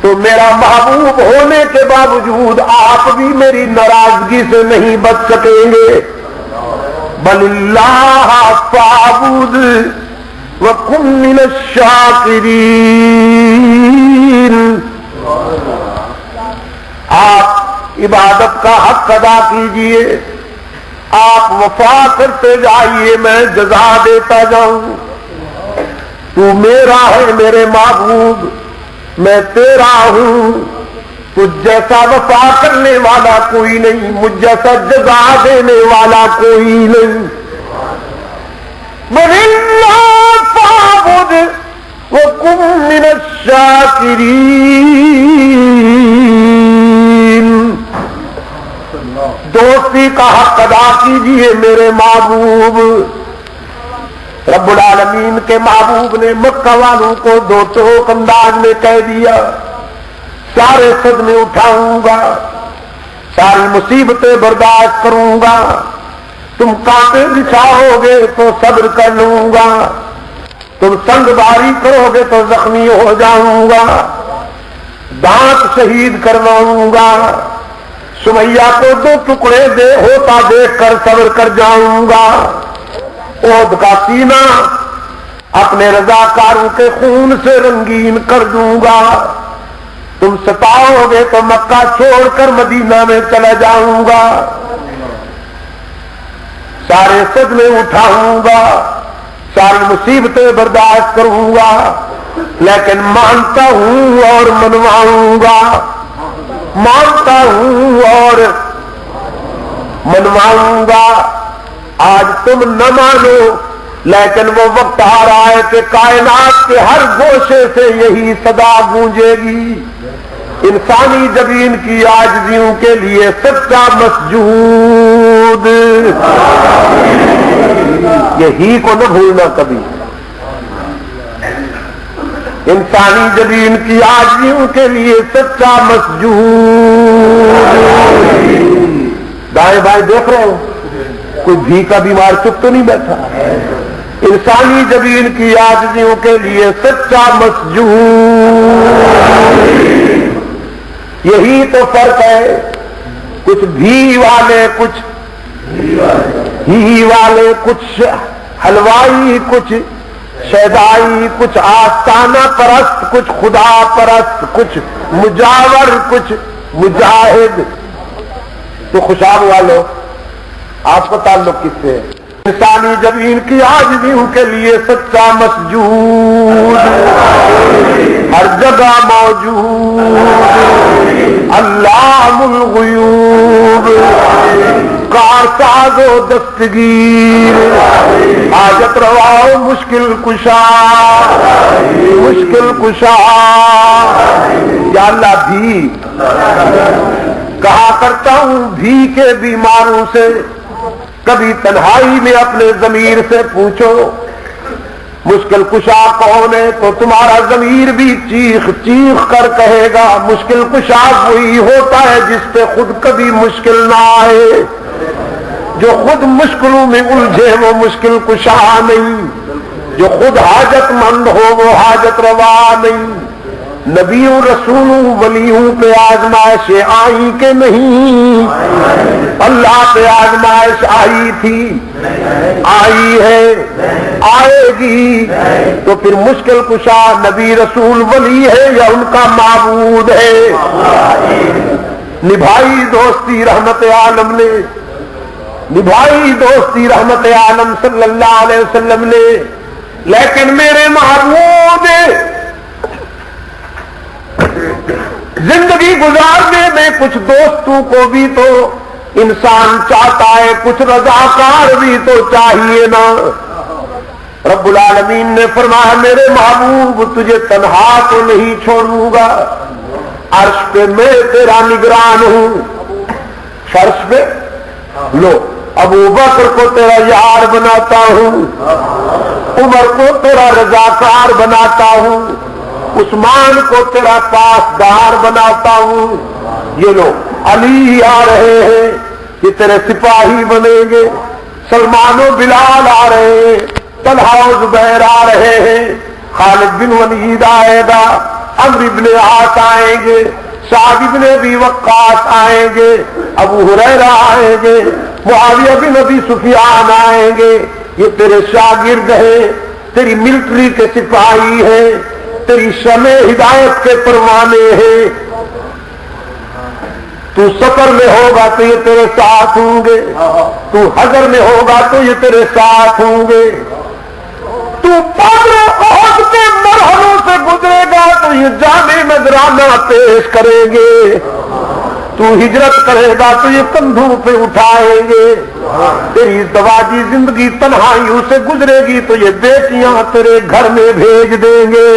تو میرا محبوب ہونے کے باوجود آپ بھی میری ناراضگی سے نہیں بچ سکیں گے۔ بَلِ اللَّهَ فَاعْبُدْ وَكُن مِّنَ الشَّاكِرِينَ۔ آپ عبادت کا حق ادا کیجئے، آپ وفا کرتے جائیے، میں جزا دیتا جاؤں۔ تو میرا ہے میرے محبوب، میں تیرا ہوں، تجھ جیسا وفا کرنے والا کوئی نہیں، مجھ جیسا جزا دینے والا کوئی نہیں۔ بَلِ اللَّهَ فَاعْبُدْ وَكُن مِّنَ الشَّاكِرِينَ۔ دوستی کا حق ادا کیجئے میرے محبوب۔ رب العالمین کے محبوب نے مکہ والوں کو دو ٹوک انداز میں کہہ دیا، سارے صدمے اٹھاؤں گا، ساری مصیبتیں برداشت کروں گا، تم کانٹے بچھاؤ گے تو صبر کر لوں گا، تم سنگ باری کرو گے تو زخمی ہو جاؤں گا، دانت شہید کرواؤں گا، سمیہ کو دو ٹکڑے دے ہوتا دیکھ کر صبر کر جاؤں گا، احد کا سینہ اپنے رضاکاروں کے خون سے رنگین کر دوں گا، تم ستاؤ گے تو مکہ چھوڑ کر مدینہ میں چلا جاؤں گا، سارے صدمے اٹھاؤں گا، ساری مصیبتیں برداشت کروں گا، لیکن مانتا ہوں اور منواؤں گا، مانتا ہوں اور منواؤں گا۔ آج تم نہ مانو، لیکن وہ وقت آ رہا ہے کہ کائنات کے ہر گوشے سے یہی صدا گونجے گی، انسانی جبین کی عاجزیوں کے لیے سچا مسجود۔ یہی کو نہ بھولنا کبھی، انسانی جبین کی عاجزیوں کے لیے سچا مسجود۔ دائیں بائیں دیکھ رہے ہو، کوئی بھی کا بیمار چپ تو نہیں بیٹھا، انسانی جبین کی عاجزیوں کے لیے سچا مسجود. یہی تو فرق ہے. کچھ بھی والے, کچھ ہی والے, کچھ حلوائی, کچھ شیدائی, کچھ آستانہ پرست, کچھ خدا پرست, کچھ مجاور, کچھ مجاہد. تو خوشاب والو, آپ کا تعلق کس سے ہے؟ انسانی جبین کی عاجزیوں کے لیے سچا مسجود ہر جگہ موجود. علام الغیوب, کارساز و دستگیر, حاجت روا و مشکل کشا, مشکل کشا. یا اللہ بھی کہا کرتا ہوں بھی کے بیماروں سے, کبھی تنہائی میں اپنے ضمیر سے پوچھو مشکل کشا کون ہے, تو تمہارا ضمیر بھی چیخ چیخ کر کہے گا مشکل کشا وہی ہوتا ہے جس پہ خود کبھی مشکل نہ آئے. جو خود مشکلوں میں الجھے وہ مشکل کشا نہیں, جو خود حاجت مند ہو وہ حاجت روا نہیں. نبیوں رسولوں ولیوں پہ آزمائشیں آئی کہ نہیں؟ اللہ پہ آزمائش آئی تھی, آئی ہے, آئے گی. تو پھر مشکل کشا نبی رسول ولی ہے یا ان کا معبود ہے؟ نبھائی دوستی رحمت عالم نے, نبھائی دوستی رحمت عالم صلی اللہ علیہ وسلم نے. لیکن میرے معبود زندگی گزارنے میں کچھ دوستوں کو بھی تو انسان چاہتا ہے, کچھ رضاکار بھی تو چاہیے نا. رب العالمین نے فرمایا میرے محبوب تجھے تنہا تو نہیں چھوڑوں گا, عرش پہ میں تیرا نگران ہوں. فرش پہ لو, ابو بکر کو تیرا یار بناتا ہوں, عمر کو تیرا رضاکار بناتا ہوں, عثمان کو تیرا پاسدار بناتا ہوں. یہ لو علی آ رہے ہیں, یہ تیرے سپاہی بنیں گے. سلمان و بلال آ رہے ہیں, طلحہ و زبیر آ رہے ہیں, خالد بن ولید آئے گا, عمرو بن عاص آئیں گے, سعد بن ابی وقاص آئیں گے, ابو ہریرہ آئیں گے, معاویہ بن ابی سفیان آئیں گے. یہ تیرے شاگرد ہیں, تیری ملٹری کے سپاہی ہیں, تیری شمع ہدایت کے پروانے ہیں. تو سفر میں ہوگا تو یہ تیرے ساتھ ہوں گے, تو حضر میں ہوگا تو یہ تیرے ساتھ ہوں گے. تو بدر احد کے مرحلوں سے گزرے گا تو یہ جامع نذرانہ پیش کریں گے. تو ہجرت کرے گا تو یہ کندھوں پہ اٹھائیں گے. تیری ازدواجی زندگی تنہائیوں سے گزرے گی تو یہ بیٹیاں تیرے گھر میں بھیج دیں گے.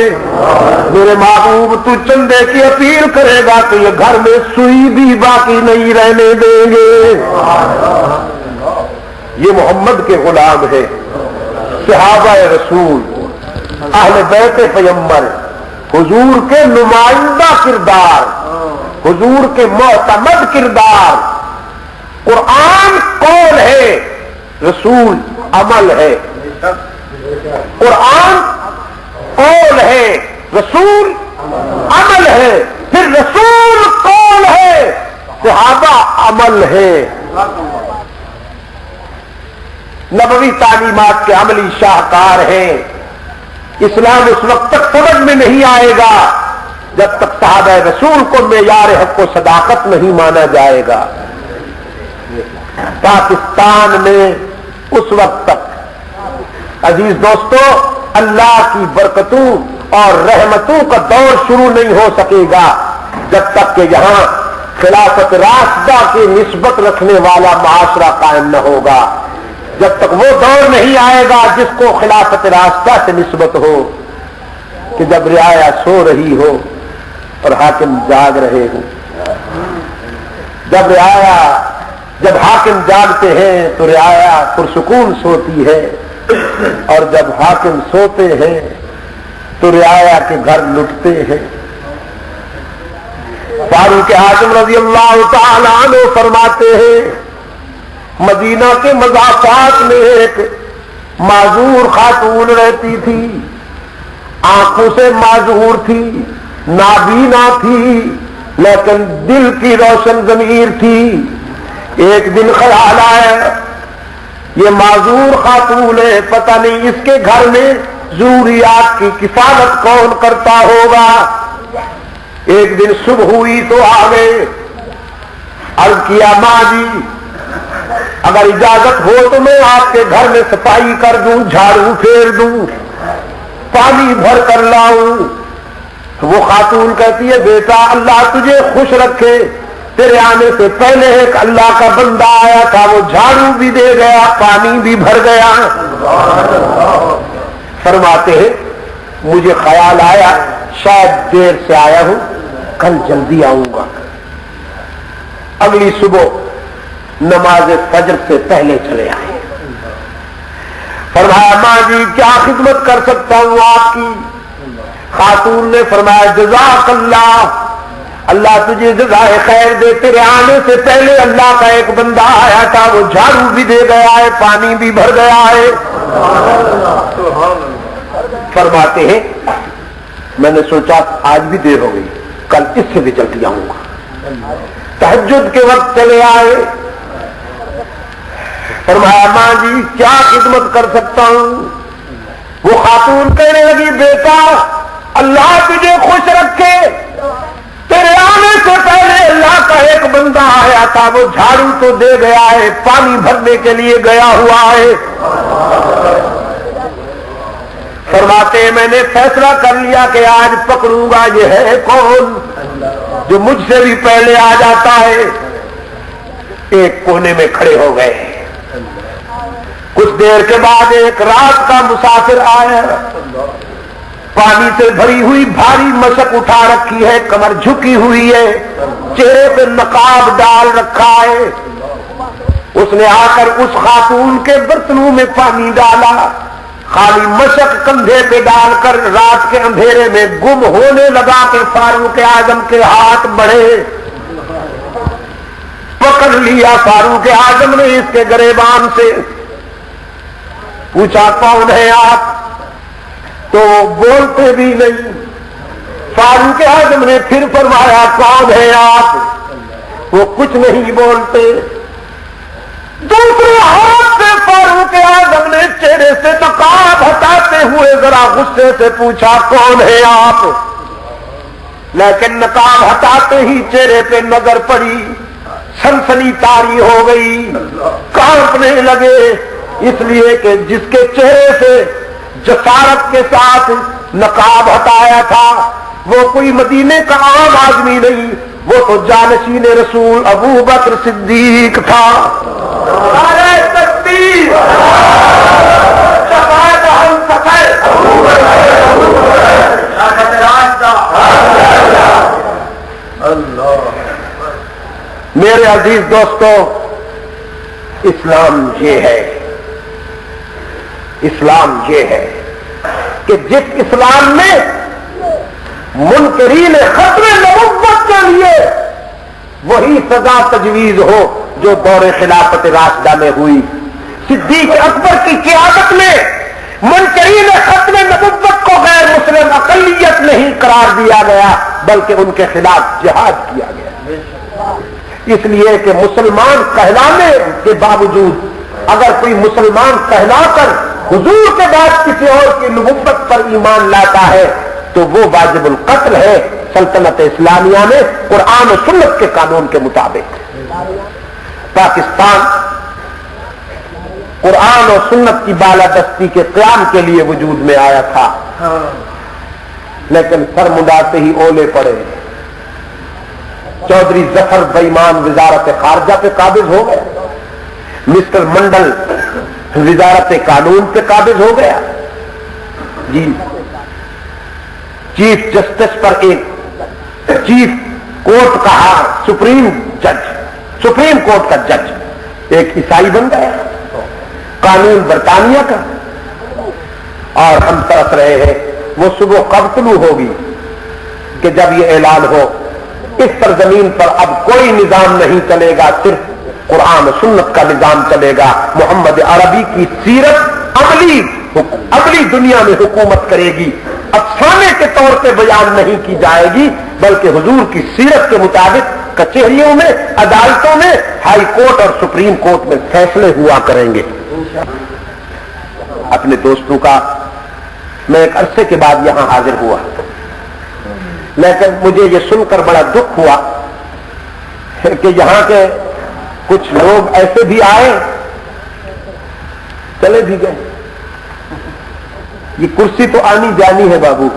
میرے محبوب تو چندے کی اپیل کرے گا تو یہ گھر میں سوئی بھی باقی نہیں رہنے دیں گے. یہ محمد کے غلام ہے, صحابہ رسول, اہل بیت پیغمبر, حضور کے نمائندہ کردار, حضور کے معتمد کردار. قرآن قول ہے, رسول عمل ہے. قرآن قول ہے, رسول عمل ہے. پھر رسول قول ہے, صحابہ عمل ہے. نبوی تعلیمات کے عملی شاہکار ہیں. اسلام اس وقت تک سمجھ میں نہیں آئے گا جب تک صحابہ رسول کو معیار حق و صداقت نہیں مانا جائے گا. پاکستان میں اس وقت تک عزیز دوستو اللہ کی برکتوں اور رحمتوں کا دور شروع نہیں ہو سکے گا جب تک کہ یہاں خلافت راشدہ کی نسبت رکھنے والا معاشرہ قائم نہ ہوگا. جب تک وہ دور نہیں آئے گا جس کو خلافت راشدہ سے نسبت ہو کہ جب رعایا سو رہی ہو اور حاکم جاگ رہے ہوں. جب حاکم جاگتے ہیں تو رعایا پرسکون سوتی ہے, اور جب حاکم سوتے ہیں تو رعایا کے گھر لٹتے ہیں. فاروق اعظم رضی اللہ تعالی عنہ فرماتے ہیں مدینہ کے مضافات میں ایک معذور خاتون رہتی تھی، آنکھوں سے معذور تھی، نابینا تھی، لیکن دل کی روشن ضمیر تھی۔ ایک دن خیال آیا یہ معذور خاتون ہے، پتہ نہیں اس کے گھر میں ضروریات کی کفالت کون کرتا ہوگا۔ ایک دن صبح ہوئی تو آ گئے، عرض کیا ماں جی اگر اجازت ہو تو میں آپ کے گھر میں صفائی کر دوں، جھاڑو پھیر دوں، پانی بھر کر لاؤں۔ تو وہ خاتون کہتی ہے بیٹا اللہ تجھے خوش رکھے، تیرے آنے سے پہلے ایک اللہ کا بندہ آیا تھا، وہ جھاڑو بھی دے گیا، پانی بھی بھر گیا۔ فرماتے ہیں مجھے خیال آیا شاید دیر سے آیا ہوں، کل جلدی آؤں گا۔ اگلی صبح نماز فجر سے پہلے چلے آئے۔ فرمایا ماں جی کیا خدمت کر سکتا ہوں آپ کی؟ خاتون نے فرمایا جزاک اللہ، اللہ تجھے جزائے خیر دے، تیرے آنے سے پہلے اللہ کا ایک بندہ آیا تھا، وہ جھاڑو بھی دے گیا ہے، پانی بھی بھر گیا ہے۔ فرماتے ہیں میں نے سوچا آج بھی دیر ہو گئی، کل اس سے بھی جلدی آؤں گا۔ تہجد کے وقت چلے آئے۔ فرمایا ماں جی کیا خدمت کر سکتا ہوں؟ وہ خاتون کہنے لگی بیٹا اللہ تجھے خوش رکھے، تیرے آنے سے پہلے اللہ کا ایک بندہ آیا تھا، وہ جھاڑو تو دے گیا ہے، پانی بھرنے کے لیے گیا ہوا ہے۔ فرماتے میں نے فیصلہ کر لیا کہ آج پکڑوں گا یہ ہے کون جو مجھ سے بھی پہلے آ جاتا ہے۔ ایک کونے میں کھڑے ہو گئے۔ کچھ دیر کے بعد ایک رات کا مسافر آیا، پانی سے بھری ہوئی بھاری مشک اٹھا رکھی ہے، کمر جھکی ہوئی ہے، چہرے پہ نقاب ڈال رکھا ہے۔ اس نے آ کر اس خاتون کے برتنوں میں پانی ڈالا، خالی مشک کندھے پہ ڈال کر رات کے اندھیرے میں گم ہونے لگا کہ فاروق اعظم کے ہاتھ بڑھے، پکڑ لیا فاروق اعظم نے اس کے گریبان سے، پوچھا کون ہے آپ؟ تو بولتے بھی نہیں۔ فاروق اعظم نے پھر فرمایا کون ہے آپ؟ وہ کچھ نہیں بولتے۔ دوسرے ہاتھ سے فاروق اعظم نے چہرے سے نقاب ہٹاتے ہوئے ذرا غصے سے پوچھا کون ہے آپ؟ لیکن نقاب ہٹاتے ہی چہرے پہ نظر پڑی، سنسنی تاری ہو گئی، کانپنے لگے، اس لیے کہ جس کے چہرے سے جسارت کے ساتھ نقاب ہٹایا تھا وہ کوئی مدینے کا عام آدمی نہیں، وہ تو جانشین رسول ابو بکر صدیق تھا۔ نعرہ تکبیر، شفاعت ہم سفر، میرے عزیز دوستو، اسلام یہ ہے، اسلام یہ ہے کہ جس اسلام میں منکرین ختم نبوت کے لیے وہی سزا تجویز ہو جو دور خلافت راشدہ میں ہوئی، صدیق اکبر کی قیادت میں منکرین ختم نبوت کو غیر مسلم اقلیت نہیں قرار دیا گیا بلکہ ان کے خلاف جہاد کیا گیا، اس لیے کہ مسلمان کہلانے کے باوجود اگر کوئی مسلمان کہلا کر حضور کے بعد کسی اور کی نبوت پر ایمان لاتا ہے تو وہ واجب القتل ہے سلطنت اسلامیہ میں قرآن و سنت کے قانون کے مطابق۔ پاکستان قرآن و سنت کی بالادستی کے قیام کے لیے وجود میں آیا تھا، لیکن سر مڈاتے ہی اولے پڑے، چودھری ظفر بےمان وزارت خارجہ پہ قابض ہو گیا، مسٹر منڈل وزارت قانون پہ قابض ہو گیا، جی چیف جسٹس پر ایک چیف کورٹ کا سپریم کورٹ کا جج ایک عیسائی بن گیا، قانون برطانیہ کا، اور ہم ترس رہے ہیں وہ صبح کب طلوع ہوگی کہ جب یہ اعلان ہو اس سرزمین پر اب کوئی نظام نہیں چلے گا، صرف قرآن و سنت کا نظام چلے گا، محمد عربی کی سیرت عملی دنیا میں حکومت کرے گی، افسانے کے طور پہ بیان نہیں کی جائے گی، بلکہ حضور کی سیرت کے مطابق کچہریوں میں، عدالتوں میں، ہائی کورٹ اور سپریم کورٹ میں فیصلے ہوا کریں گے۔ اپنے دوستوں کا میں ایک عرصے کے بعد یہاں حاضر ہوا، لیکن مجھے یہ سن کر بڑا دکھ ہوا کہ یہاں کے کچھ لوگ ایسے بھی آئے، چلے بھی گئے۔ یہ کرسی تو آنی جانی ہے بابو،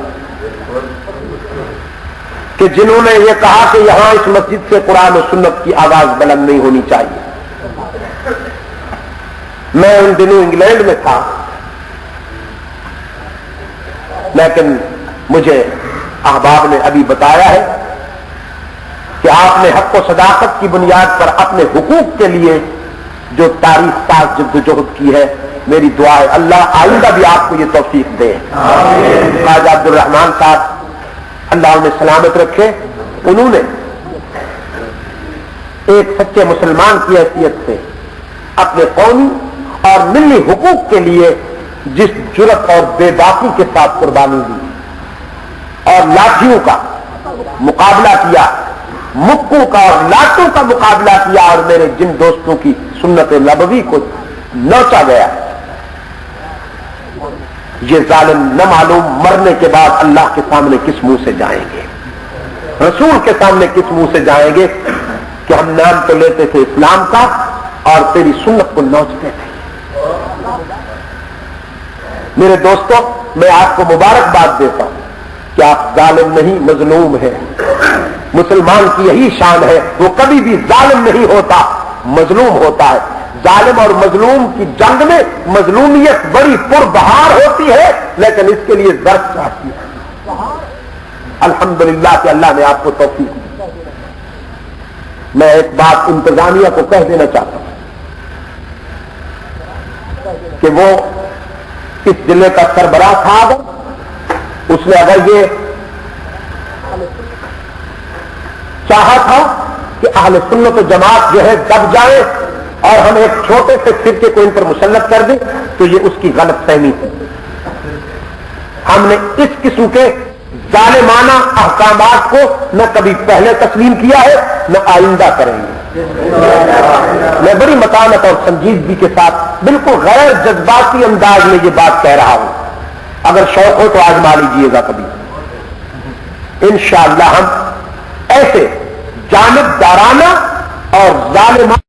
کہ جنہوں نے یہ کہا کہ یہاں اس مسجد سے قرآن و سنت کی آواز بلند نہیں ہونی چاہیے۔ میں ان دنوں انگلینڈ میں تھا، لیکن مجھے احباب نے ابھی بتایا ہے کہ آپ نے حق و صداقت کی بنیاد پر اپنے حقوق کے لیے جو تاریخ ساز جدوجہد کی ہے، میری دعا ہے اللہ آئندہ بھی آپ کو یہ توفیق دے۔ خواجہ عبد الرحمان صاحب اللہ انہیں سلامت رکھے، انہوں نے ایک سچے مسلمان کی حیثیت سے اپنے قومی اور ملی حقوق کے لیے جس جرأت اور بے باکی کے ساتھ قربانی دی اور لاٹھیوں کا مقابلہ کیا، مکوں کا اور لاٹوں کا مقابلہ کیا، اور میرے جن دوستوں کی سنت نبوی کو نوچا گیا، یہ ظالم نہ معلوم مرنے کے بعد اللہ کے سامنے کس منہ سے جائیں گے، رسول کے سامنے کس منہ سے جائیں گے کہ ہم نام تو لیتے تھے اسلام کا اور تیری سنت کو نوچتے تھے۔ میرے دوستوں، میں آپ کو مبارکباد دیتا ہوں کہ آپ ظالم نہیں مظلوم ہیں۔ مسلمان کی یہی شان ہے، وہ کبھی بھی ظالم نہیں ہوتا، مظلوم ہوتا ہے۔ ظالم اور مظلوم کی جنگ میں مظلومیت بڑی پربہار ہوتی ہے، لیکن اس کے لیے ضرب چاہتی ہے۔ الحمدللہ کہ اللہ نے آپ کو توفیق دی۔ میں ایک بات انتظامیہ کو کہہ دینا چاہتا ہوں کہ وہ اس ضلع کا سربراہ تھا، اگر اس نے اگر یہ چاہا تھا کہ اہل سنت و جماعت جو ہے دب جائے اور ہم ایک چھوٹے سے فرقے کو ان پر مسلط کر دیں، تو یہ اس کی غلط فہمی ہے۔ ہم نے اس قسم کے ظالمانہ احکامات کو نہ کبھی پہلے تسلیم کیا ہے، نہ آئندہ کریں گے۔ میں بڑی متانت اور سنجیدگی کے ساتھ بالکل غیر جذباتی انداز میں یہ بات کہہ رہا ہوں، اگر شوق ہو تو آزما لیجیے گا کبھی۔ انشاءاللہ ہم ایسے جانبدارانہ اور ظالمانہ